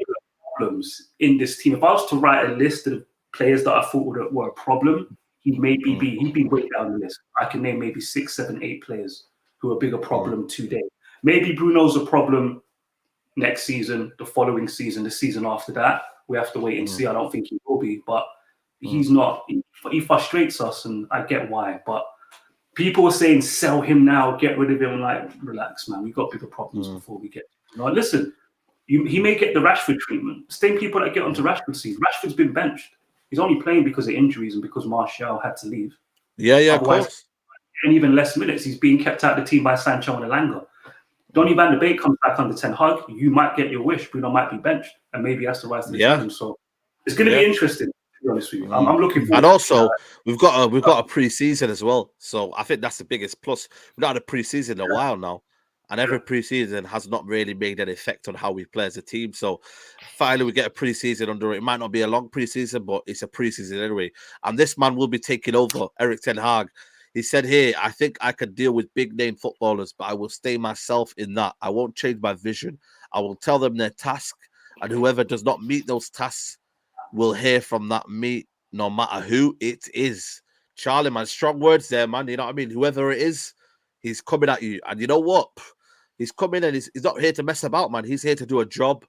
problems in this team. If I was to write a list of players that I thought were a problem, he'd be way down the list. I can name maybe 6, 7, 8 players who are a bigger problem today. Maybe Bruno's a problem next season, the following season, the season after that. We have to wait and see. I don't think he will be, but he's not. He frustrates us, and I get why. But people were saying, sell him now, get rid of him. I'm like, relax, man. We've got bigger problems before we get. Listen, he may get the Rashford treatment. Same people that get onto Rashford's season. Rashford's been benched. He's only playing because of injuries and because Martial had to leave. Of course. And even less minutes, he's being kept out of the team by Sancho and Elanga. Donny van de Beek comes back under Ten Hag. You might get your wish. Bruno might be benched, and maybe that's the right to the challenge. So it's going to be interesting. To be honest with you, I'm looking forward. And also, we've got a pre-season as well. So I think that's the biggest plus. We've not had a pre-season in a while now. And every preseason has not really made an effect on how we play as a team. So finally, we get a preseason under it. It might not be a long preseason, but it's a preseason anyway. And this man will be taking over, Erik Ten Hag. He said here, I think I could deal with big name footballers, but I will stay myself in that. I won't change my vision. I will tell them their task, and whoever does not meet those tasks will hear from that me, no matter who it is. Charlie, man, strong words there, man. You know what I mean? Whoever it is, he's coming at you. And you know what? He's coming and he's not here to mess about, man. He's here to do a job,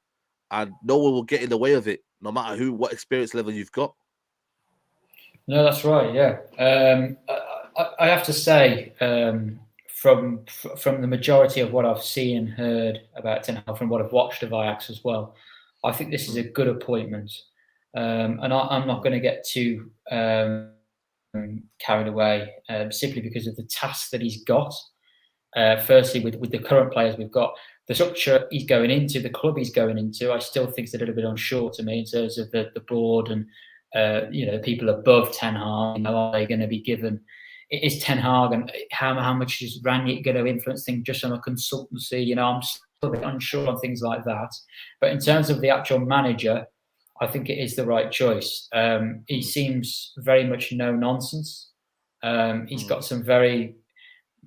and no one will get in the way of it, no matter who, what experience level you've got. No, that's right. Yeah, I have to say, from the majority of what I've seen and heard about Ten Hag, from what I've watched of Ajax as well, I think this is a good appointment. And I'm not going to get too carried away simply because of the task that he's got. Firstly, with the current players we've got, the structure he's going into, the club he's going into, I still think it's a little bit unsure to me in terms of the board and the people above Ten Hag. Are they going to be given? Is Ten Hag and how much is Rangnick going to influence things just on a consultancy? I'm still a bit unsure on things like that. But in terms of the actual manager, I think it is the right choice. He seems very much no nonsense. He's got some very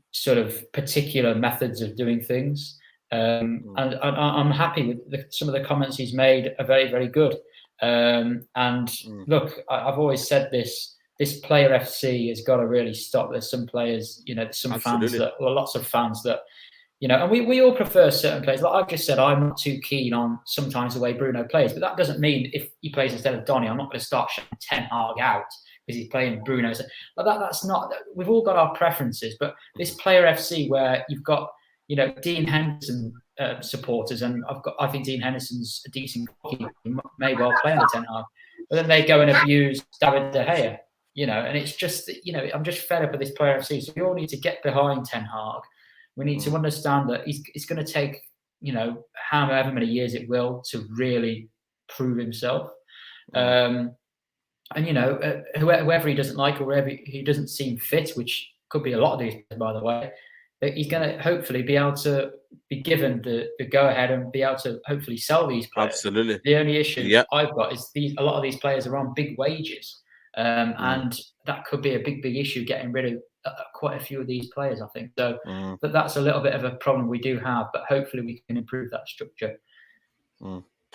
sort of particular methods of doing things. And I'm happy with some of the comments he's made are very, very good. Look, I've always said this player FC has got to really stop. There's some players, there's some fans lots of fans that, and we all prefer certain players. Like I've just said, I'm not too keen on sometimes the way Bruno plays, but that doesn't mean if he plays instead of Donny, I'm not going to start shouting Ten Hag out because he's playing Bruno. But that's not. We've all got our preferences. But this player FC where you've got, Dean Henderson supporters, and I think Dean Henderson's a decent goalkeeper. He may well play under Ten Hag, but then they go and abuse David De Gea. And it's just, I'm just fed up with this player FC. So we all need to get behind Ten Hag. We need to understand that it's going to take, however many years it will to really prove himself. And, whoever he doesn't like or wherever he doesn't seem fit, which could be a lot of these, by the way, he's going to hopefully be able to be given the go-ahead and be able to hopefully sell these players. Absolutely. The only issue I've got is a lot of these players are on big wages. And that could be a big issue, getting rid of quite a few of these players, I think. So that's a little bit of a problem we do have, but hopefully we can improve that structure.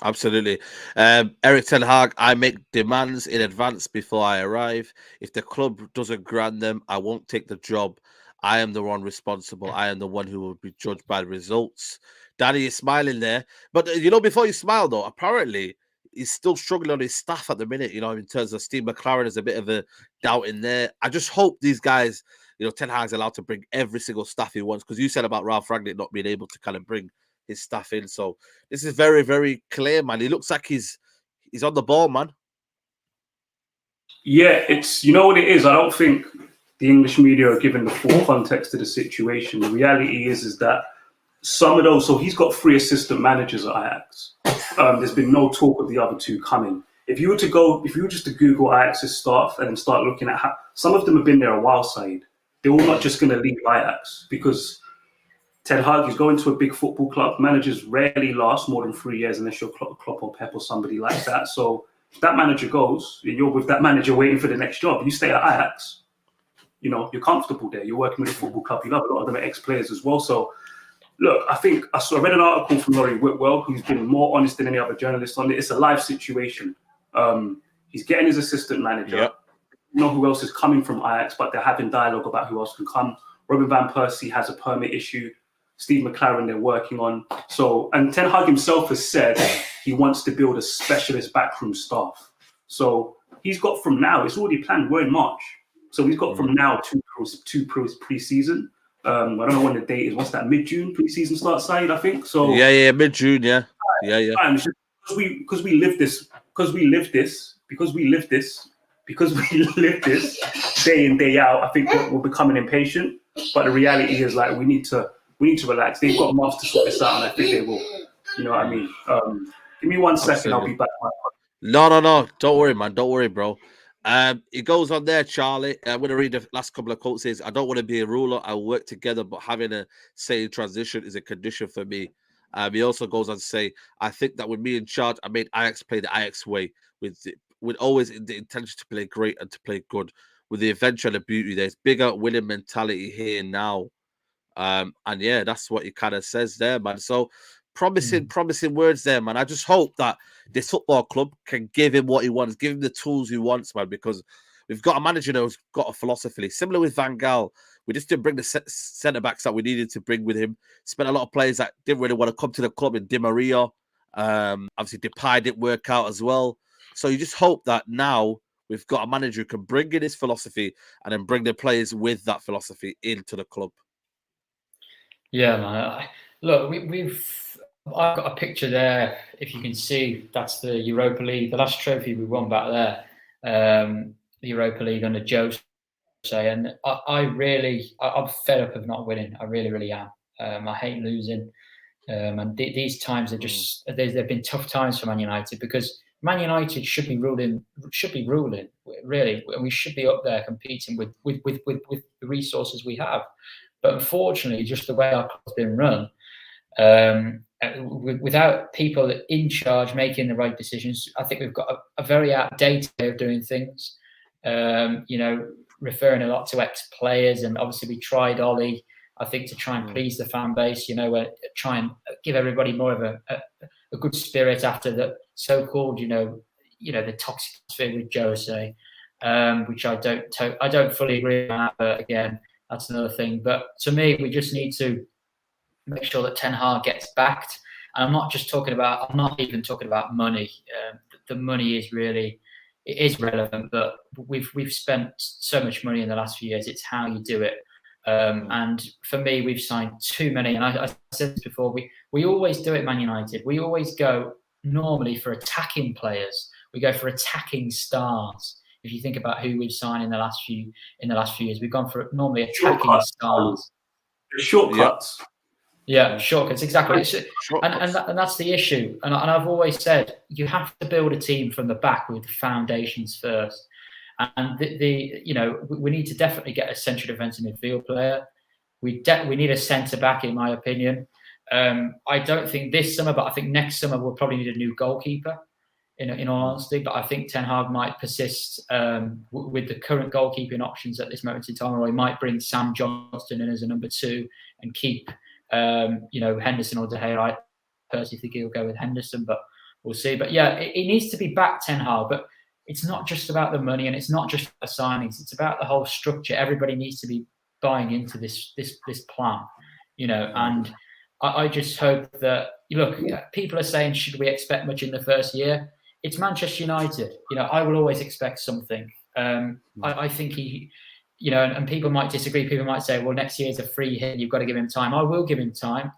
Absolutely. Erik Ten Hag, I make demands in advance before I arrive. If the club doesn't grant them, I won't take the job. I am the one responsible. I am the one who will be judged by the results. Danny is smiling there. But, before you smile, though, apparently he's still struggling on his staff at the minute, in terms of Steve McLaren. There's a bit of a doubt in there. I just hope these guys, Ten Hag's allowed to bring every single staff he wants, because you said about Ralph Rangnick not being able to kind of bring his staff in. So this is very, very clear, man. He looks like he's on the ball, man. Yeah, it's, what it is? I don't think the English media are given the full context to the situation. The reality is that some of those, so he's got 3 assistant managers at Ajax. There's been no talk of the other 2 coming. If you were just to Google Ajax's staff and then start looking at how some of them have been there a while, Said, they're all not just going to leave Ajax because Ten Hag is going to a big football club. Managers rarely last more than 3 years unless you're Klopp or Pep or somebody like that. So if that manager goes and you're with that manager waiting for the next job, you stay at Ajax, you're comfortable there. You're working with a football club. You love a lot of them are ex-players as well. So look, I read an article from Laurie Whitwell, who's been more honest than any other journalist on it. It's a live situation. He's getting his assistant manager. Yep. You know who else is coming from Ajax, but they're having dialogue about who else can come. Robin van Persie has a permit issue. Steve McLaren they're working on. So, and Ten Hag himself has said he wants to build a specialist backroom staff. So he's got from now, it's already planned, we're in March. So he's got from now two pre-season. I don't know when the date is. What's that? Mid-June pre-season start side, I think. So mid-June, yeah. Because we live this day in, day out, I think we're becoming impatient. But the reality is, like, we need to relax. They've got months to sort this out, and I think they will. You know what I mean? Give me 1 second, I'll be back. No. Don't worry, man. Don't worry, bro. It goes on there, Charlie. I'm going to read the last couple of quotes. Says, I don't want to be a ruler. I will work together, but having a say in transition is a condition for me. He also goes on to say, I think that with me in charge, I made Ajax play the Ajax way with always the intention to play great and to play good. with the adventure and the beauty. There's bigger winning mentality here now. And yeah, that's what he kind of says there, man. So promising words there, man. I just hope that this football club can give him what he wants, give him the tools he wants, man, because we've got a manager who's got a philosophy. Similar with Van Gaal. We just didn't bring the centre-backs that we needed to bring with him. Spent a lot of players that didn't really want to come to the club in Di Maria. Obviously, Depay didn't work out as well. So you just hope that now we've got a manager who can bring in his philosophy and then bring the players with that philosophy into the club. Yeah, man. Look, I've got a picture there. If you can see, that's the Europa League, the last trophy we won back there. The Europa League under Jose, and I'm fed up of not winning. I really, really am. I hate losing, and these times are just they've been tough times for Man United, because Man United should be ruling really, and we should be up there competing with the resources we have. But unfortunately, just the way our club's been run, without people in charge making the right decisions, I think we've got a very outdated way of doing things. Referring a lot to ex-players, and obviously we tried Ollie, I think, to try and please the fan base. Try and give everybody more of a good spirit after the so-called, the toxic sphere with Jose, which I don't fully agree with that. But again, that's another thing. But to me, we just need to make sure that Ten Hag gets backed. And I'm not even talking about money. The money is relevant, but we've spent so much money in the last few years. It's how you do it. And for me, we've signed too many. And I said this before, we always do it, Man United. We always go normally for attacking players. We go for attacking stars. If you think about who we've signed in the last few years, we've gone for normally attacking stars. Shortcuts. Yeah, shortcuts, exactly. And that's the issue. And I've always said, you have to build a team from the back with the foundations first. And we need to definitely get a central defensive midfield player. We need a centre back, in my opinion. I don't think this summer, but I think next summer we'll probably need a new goalkeeper. In all honesty, but I think Ten Hag might persist with the current goalkeeping options at this moment in time, or he might bring Sam Johnston in as a number 2 and keep Henderson or De Gea. I personally think he'll go with Henderson, but we'll see. But yeah, it needs to be back, Ten Hag. But it's not just about the money, and it's not just the signings. It's about the whole structure. Everybody needs to be buying into this plan, And I just hope that, look, people are saying, should we expect much in the first year? It's Manchester United. I will always expect something. I think he, and people might disagree. People might say, well, next year's a free hit. You've got to give him time. I will give him time.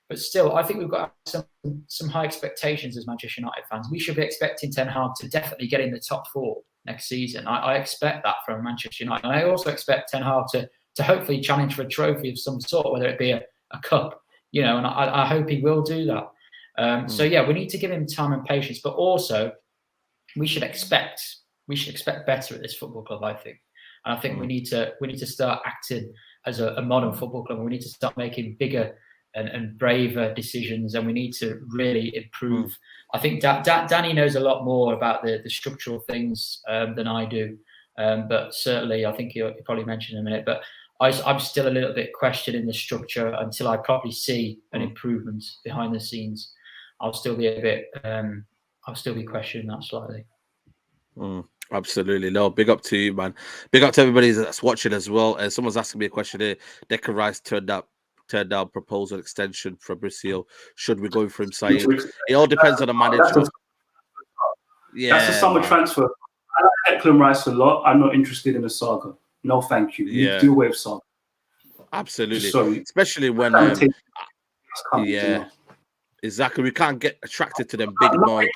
But still, I think we've got some high expectations as Manchester United fans. We should be expecting Ten Hag to definitely get in the top 4 next season. I expect that from Manchester United. And I also expect Ten Hag to hopefully challenge for a trophy of some sort, whether it be a cup, and I hope he will do that. So yeah, we need to give him time and patience, but also we should expect better at this football club, I think. And I think we need to start acting as a modern football club, and we need to start making bigger and braver decisions, and we need to really improve. I think Danny knows a lot more about the structural things than I do, but certainly I think he'll probably mention in a minute. But I'm still a little bit questioning the structure until I probably see an improvement behind the scenes. I'll still be questioning that slightly. Absolutely. No, big up to you, man. Big up to everybody that's watching as well. Someone's asking me a question here. Declan Rice turned down proposal extension for Fabricio. Should we go for him, Saeed? It all depends on the manager. That's a summer transfer. I like Declan Rice a lot. I'm not interested in a saga. No, thank you. You do away with saga. Absolutely. Sorry. Especially when exactly. We can't get attracted to them big money.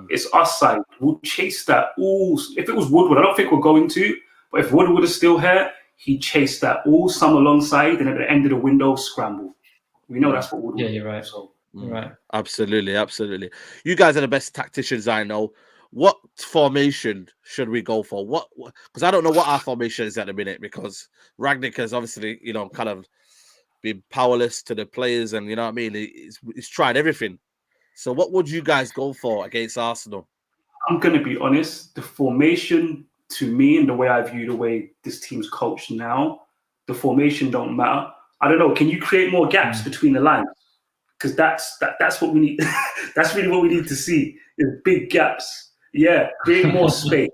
It's us side. We'll chase that all. If it was Woodward, I don't think we're going to. But if Woodward is still here, he chased that all summer alongside, and at the end of the window, scramble. We know that's what Woodward. Yeah, you're right. So, you're right. Absolutely. You guys are the best tacticians I know. What formation should we go for? What? Because I don't know what our formation is at the minute. Because Rangnick has obviously, kind of been powerless to the players, and what I mean. He's tried everything. So what would you guys go for against Arsenal? I'm going to be honest. The formation to me, and the way I view the way this team's coached now, the formation don't matter. I don't know. Can you create more gaps between the lines? Because that's what we need. That's really what we need to see is big gaps. Yeah, create more space.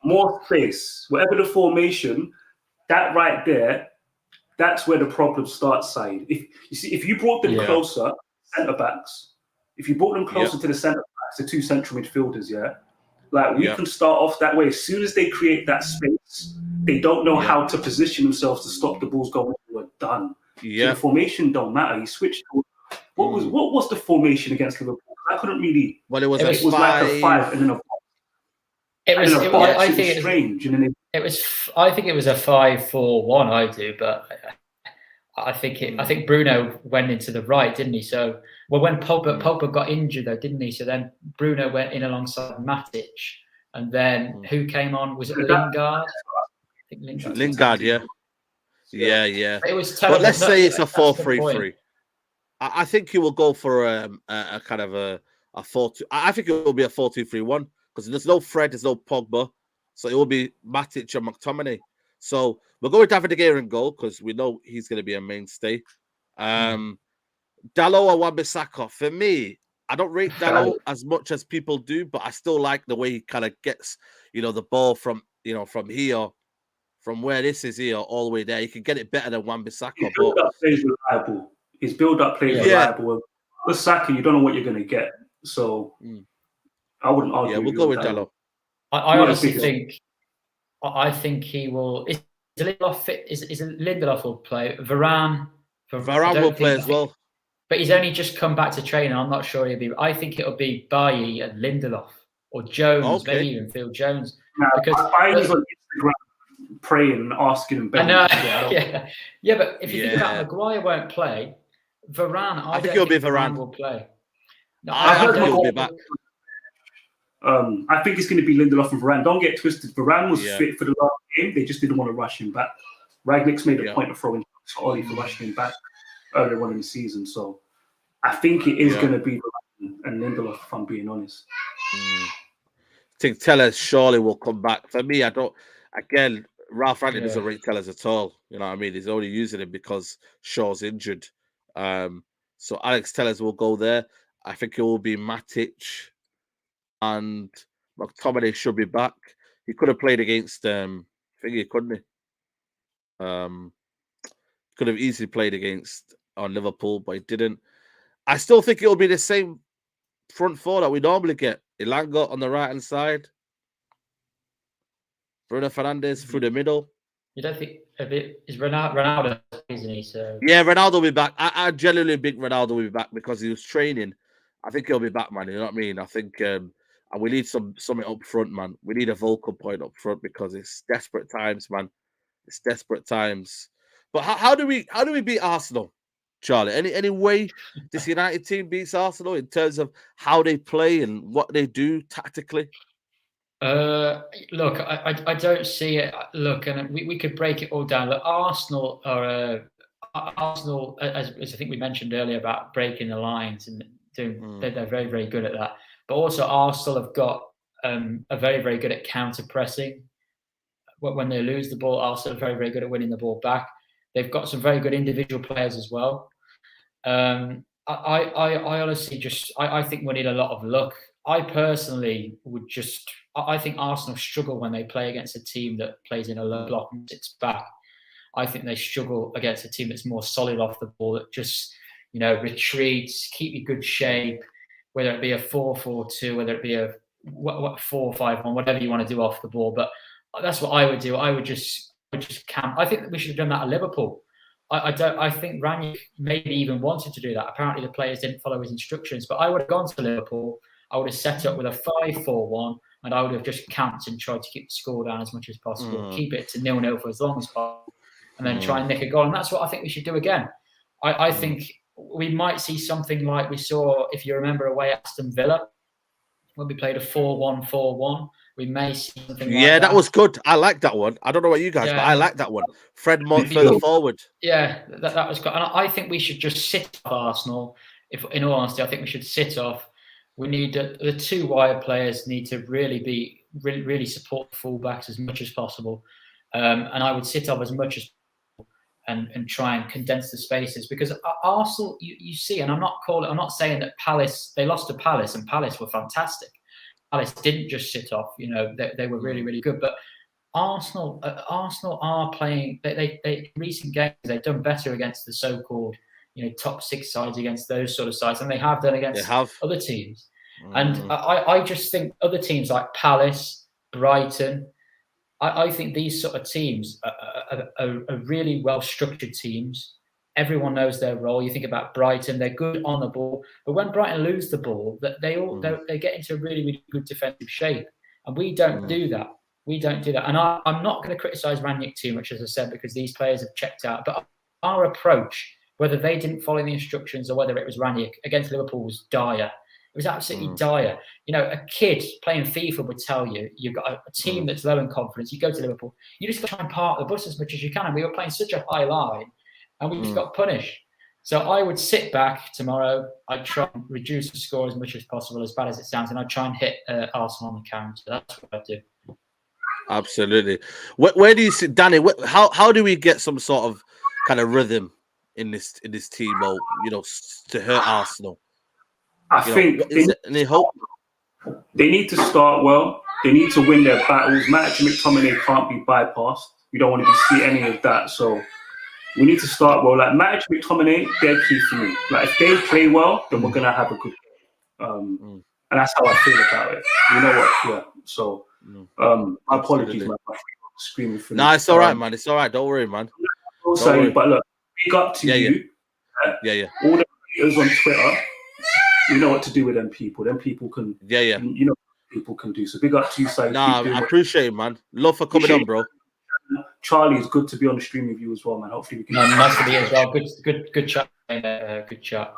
More space. Whatever the formation, that right there, that's where the problem starts, Said. If you brought them closer, centre backs, if you brought them closer to the centre backs, the two central midfielders, like we can start off that way. As soon as they create that space, they don't know how to position themselves to stop the balls going. We're done. So the formation don't matter. He switched. What was the formation against Liverpool? I couldn't really. Well, it was like a 5 and then a 4. I think strange. And then I think it was a 5-4-1. I do, but I think Bruno went into the right, didn't he? So when Pogba got injured, though, didn't he? So then Bruno went in alongside Matic, and then who came on? Was it Lingard? I think Lingard, yeah. It was terrible. But let's say it's a 4-3-3. I think he will go for a kind of a 4-2. I think it will be a 4-2-3-1 because there's no Fred, there's no Pogba, so it will be Matic and McTominay. So we'll go with David De Gea in goal because we know he's going to be a mainstay. Dalot or Wan-Bissaka. For me, I don't rate Dalot as much as people do, but I still like the way he kind of gets, the ball from here, from where this is here, all the way there. He can get it better than Wan-Bissaka. His build-up plays reliable. His build-up plays reliable. With Saka, you don't know what you're going to get. So I wouldn't argue. Yeah, we'll go with Dalot. I honestly think. I think he will. Is Lindelof fit? Is Lindelof will play? Varane will play as well. But he's only just come back to training. I'm not sure he'll be. I think it'll be Bailly and Lindelof or Jones, maybe even Phil Jones. Because Bailly's on Instagram praying and asking and begging. Yeah. But if you think about Maguire won't play, Varane. I think it'll be Varane will play. No, I think he'll be back. I think it's going to be Lindelof and Varane. Don't get twisted. Varane was fit for the last game. They just didn't want to rush him back. Ragnick's made a point of throwing Ollie for rushing him back earlier on in the season. So I think it is going to be Varane and Lindelof, if I'm being honest. I think Tellers surely will come back. For me, I don't. Again, Ralph Rangnick doesn't rate Tellers at all. You know what I mean? He's only using him because Shaw's injured. So Alex Tellers will go there. I think it will be Matic. And McTominay should be back. He could have played against Thingy, couldn't he? Could have easily played against on Liverpool, but he didn't. I still think it will be the same front four that we normally get. Elanga on the right hand side, Bruno Fernandes through the middle. You don't think is Ronaldo, isn't he? So yeah, Ronaldo will be back. I genuinely think Ronaldo will be back because he was training. I think he'll be back, man. You know what I mean? I think. And we need something up front, man. We need a vocal point up front because it's desperate times, man. It's desperate times. But how do we beat Arsenal, Charlie? Any way this United team beats Arsenal in terms of how they play and what they do tactically? Look, I don't see it. Look, and we could break it all down. Look, Arsenal are as I think we mentioned earlier about breaking the lines and doing. They're very, very good at that. But also Arsenal have got are very, very good at counter pressing. When they lose the ball, Arsenal are very, very good at winning the ball back. They've got some very good individual players as well. I honestly I think we need a lot of luck. I personally I think Arsenal struggle when they play against a team that plays in a low block and sits back. I think they struggle against a team that's more solid off the ball, that just retreats, keep you good shape. Whether it be a 4-4-2, whether it be a 4-5-1, whatever you want to do off the ball. But that's what I would do. I would just camp. I think that we should have done that at Liverpool. I think Rangnick maybe even wanted to do that. Apparently the players didn't follow his instructions. But I would have gone to Liverpool. I would have set up with a 5-4-1, and I would have just camped and tried to keep the score down as much as possible. Keep it to 0-0 for as long as possible, and then try and nick a goal. And that's what I think we should do again. I think we might see something like we saw, if you remember, away at Aston Villa, when we played a 4-1-4-1. We may see something like that. Yeah, that was good. I like that one. I don't know about you guys, but I like that one. Fred more further forward. Yeah, that was good. And I think we should just sit off Arsenal. If, in all honesty, I think we should sit off. We need the two wide players need to really be really support the fullbacks as much as possible, and I would sit off as much as possible and try and condense the spaces, because Arsenal, you see, and I'm not saying that Palace, they lost to Palace and Palace were fantastic. Palace didn't just sit off, they were really, really good, but Arsenal are playing. They recent games they've done better against the so-called top 6 sides, against those sort of sides, than they have done against other teams. And I just think other teams like Palace, Brighton, I think these sort of teams are really well-structured teams. Everyone knows their role. You think about Brighton; they're good on the ball, but when Brighton lose the ball, they get into a really, really good defensive shape, and we don't do that. We don't do that. And I'm not going to criticise Rangnick too much, as I said, because these players have checked out. But our approach, whether they didn't follow the instructions or whether it was Rangnick, against Liverpool was dire. It was absolutely dire. A kid playing FIFA would tell you, you've got a team that's low in confidence. You go to Liverpool, you just got to try and park the bus as much as you can. And we were playing such a high line, and we just got punished. So I would sit back tomorrow. I'd try and reduce the score as much as possible, as bad as it sounds, and I'd try and hit Arsenal on the counter. That's what I'd do. Absolutely. Where do you see, Danny? How do we get some sort of kind of rhythm in this team, or to hurt Arsenal? I think any hope? They need to start well. They need to win their battles. Matt McTominay can't be bypassed. We don't want to see any of that. So we need to start well. Like Matt McTominay, they're key for me. Like if they play well, then we're gonna have a good game. And that's how I feel about it. You know what? Yeah. So. My apologies, man. I'm screaming for No, it's all right, man. It's all right. Don't worry, man. Sorry, but look, big up to you. Yeah. All the creators on Twitter, you know what to do with them people. Them people can. Yeah. You know what people can do. So big up to you, Sai. Nah, I appreciate it, man. Love for coming on, bro. Charlie, it's good to be on the stream with you as well, man. Hopefully we can. Nice to be here as well. Good chat. Good chat.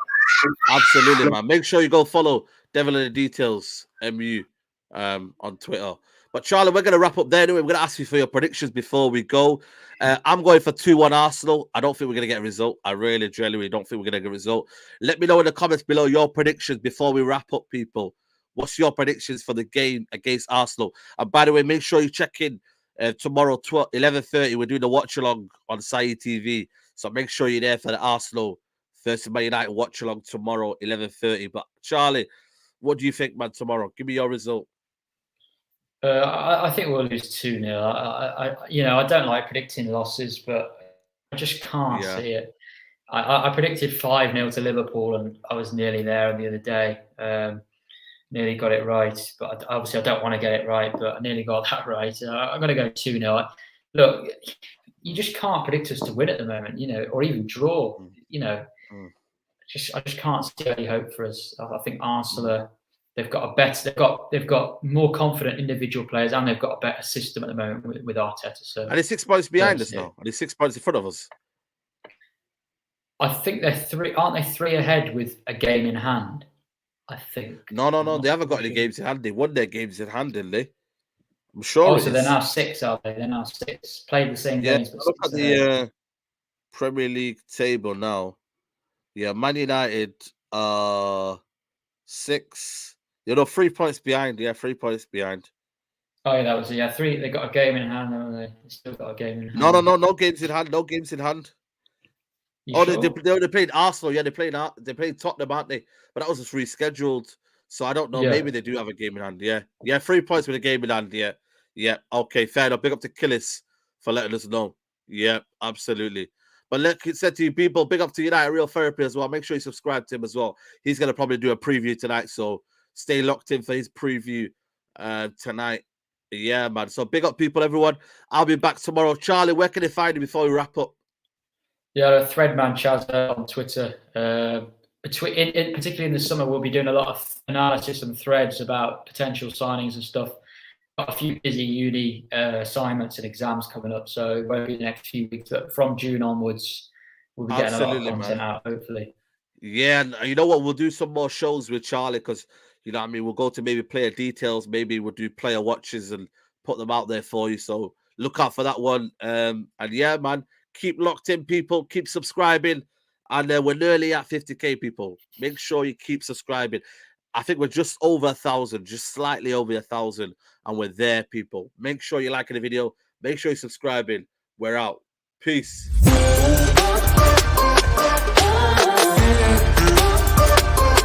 Absolutely, man. Make sure you go follow Devil in the Details MU on Twitter. But Charlie, we're going to wrap up there anyway. We're going to ask you for your predictions before we go. I'm going for 2-1 Arsenal. I don't think we're going to get a result. I really, genuinely don't think we're going to get a result. Let me know in the comments below your predictions before we wrap up, people. What's your predictions for the game against Arsenal? And by the way, make sure you check in tomorrow, 11:30. We're doing a watch-along on Sai TV. So make sure you're there for the Arsenal versus Man United watch-along tomorrow, 11:30. But Charlie, what do you think, man, tomorrow? Give me your result. I think we'll lose 2-0. I don't like predicting losses, but I just can't see it. I predicted 5-0 to Liverpool, and I was nearly there the other day. Nearly got it right, but obviously I don't want to get it right, but I nearly got that right. I'm going to go 2-0. Look, you just can't predict us to win at the moment, or even draw. I just can't see any hope for us. I think Arsenal they've got more confident individual players, and they've got a better system at the moment with Arteta. So, and they're 6 points behind us now. And they're 6 points in front of us. I think they're 3. Aren't they 3 ahead with a game in hand? I think. No. They haven't got any games in hand. They won their games in hand, didn't they? I'm sure. Oh, so they're now 6, are they? They're now 6. Played the same games. But look at the Premier League table now. Yeah, Man United 6. 3 points behind. Yeah, 3 points behind. Oh, yeah, that was 3. They got a game in hand, haven't they? They still got a game in hand. No games in hand. No games in hand. Sure? They played Arsenal. Yeah, they played Tottenham, aren't they? But that was just rescheduled. So I don't know. Yeah. Maybe they do have a game in hand. Yeah. 3 points with a game in hand. Yeah. Okay, fair enough. Big up to Killis for letting us know. Yeah, absolutely. But like it said to you, people, big up to United Real Therapy as well. Make sure you subscribe to him as well. He's going to probably do a preview tonight. So stay locked in for his preview tonight. Yeah, man. So big up, people, everyone. I'll be back tomorrow. Charlie, where can they find you before we wrap up? Yeah, Threadman Chaz on Twitter. Particularly in the summer, we'll be doing a lot of analysis and threads about potential signings and stuff. Got a few busy uni assignments and exams coming up, so it won't be the next few weeks. But from June onwards, we'll be getting a lot of content out, hopefully. Yeah, and you know what? We'll do some more shows with Charlie because, we'll go to maybe player details. Maybe we'll do player watches and put them out there for you. So look out for that one. And yeah, man, keep locked in, people. Keep subscribing. And we're nearly at 50K, people. Make sure you keep subscribing. I think we're just over 1,000, just slightly over 1,000, and we're there, people. Make sure you're liking the video. Make sure you're subscribing. We're out. Peace.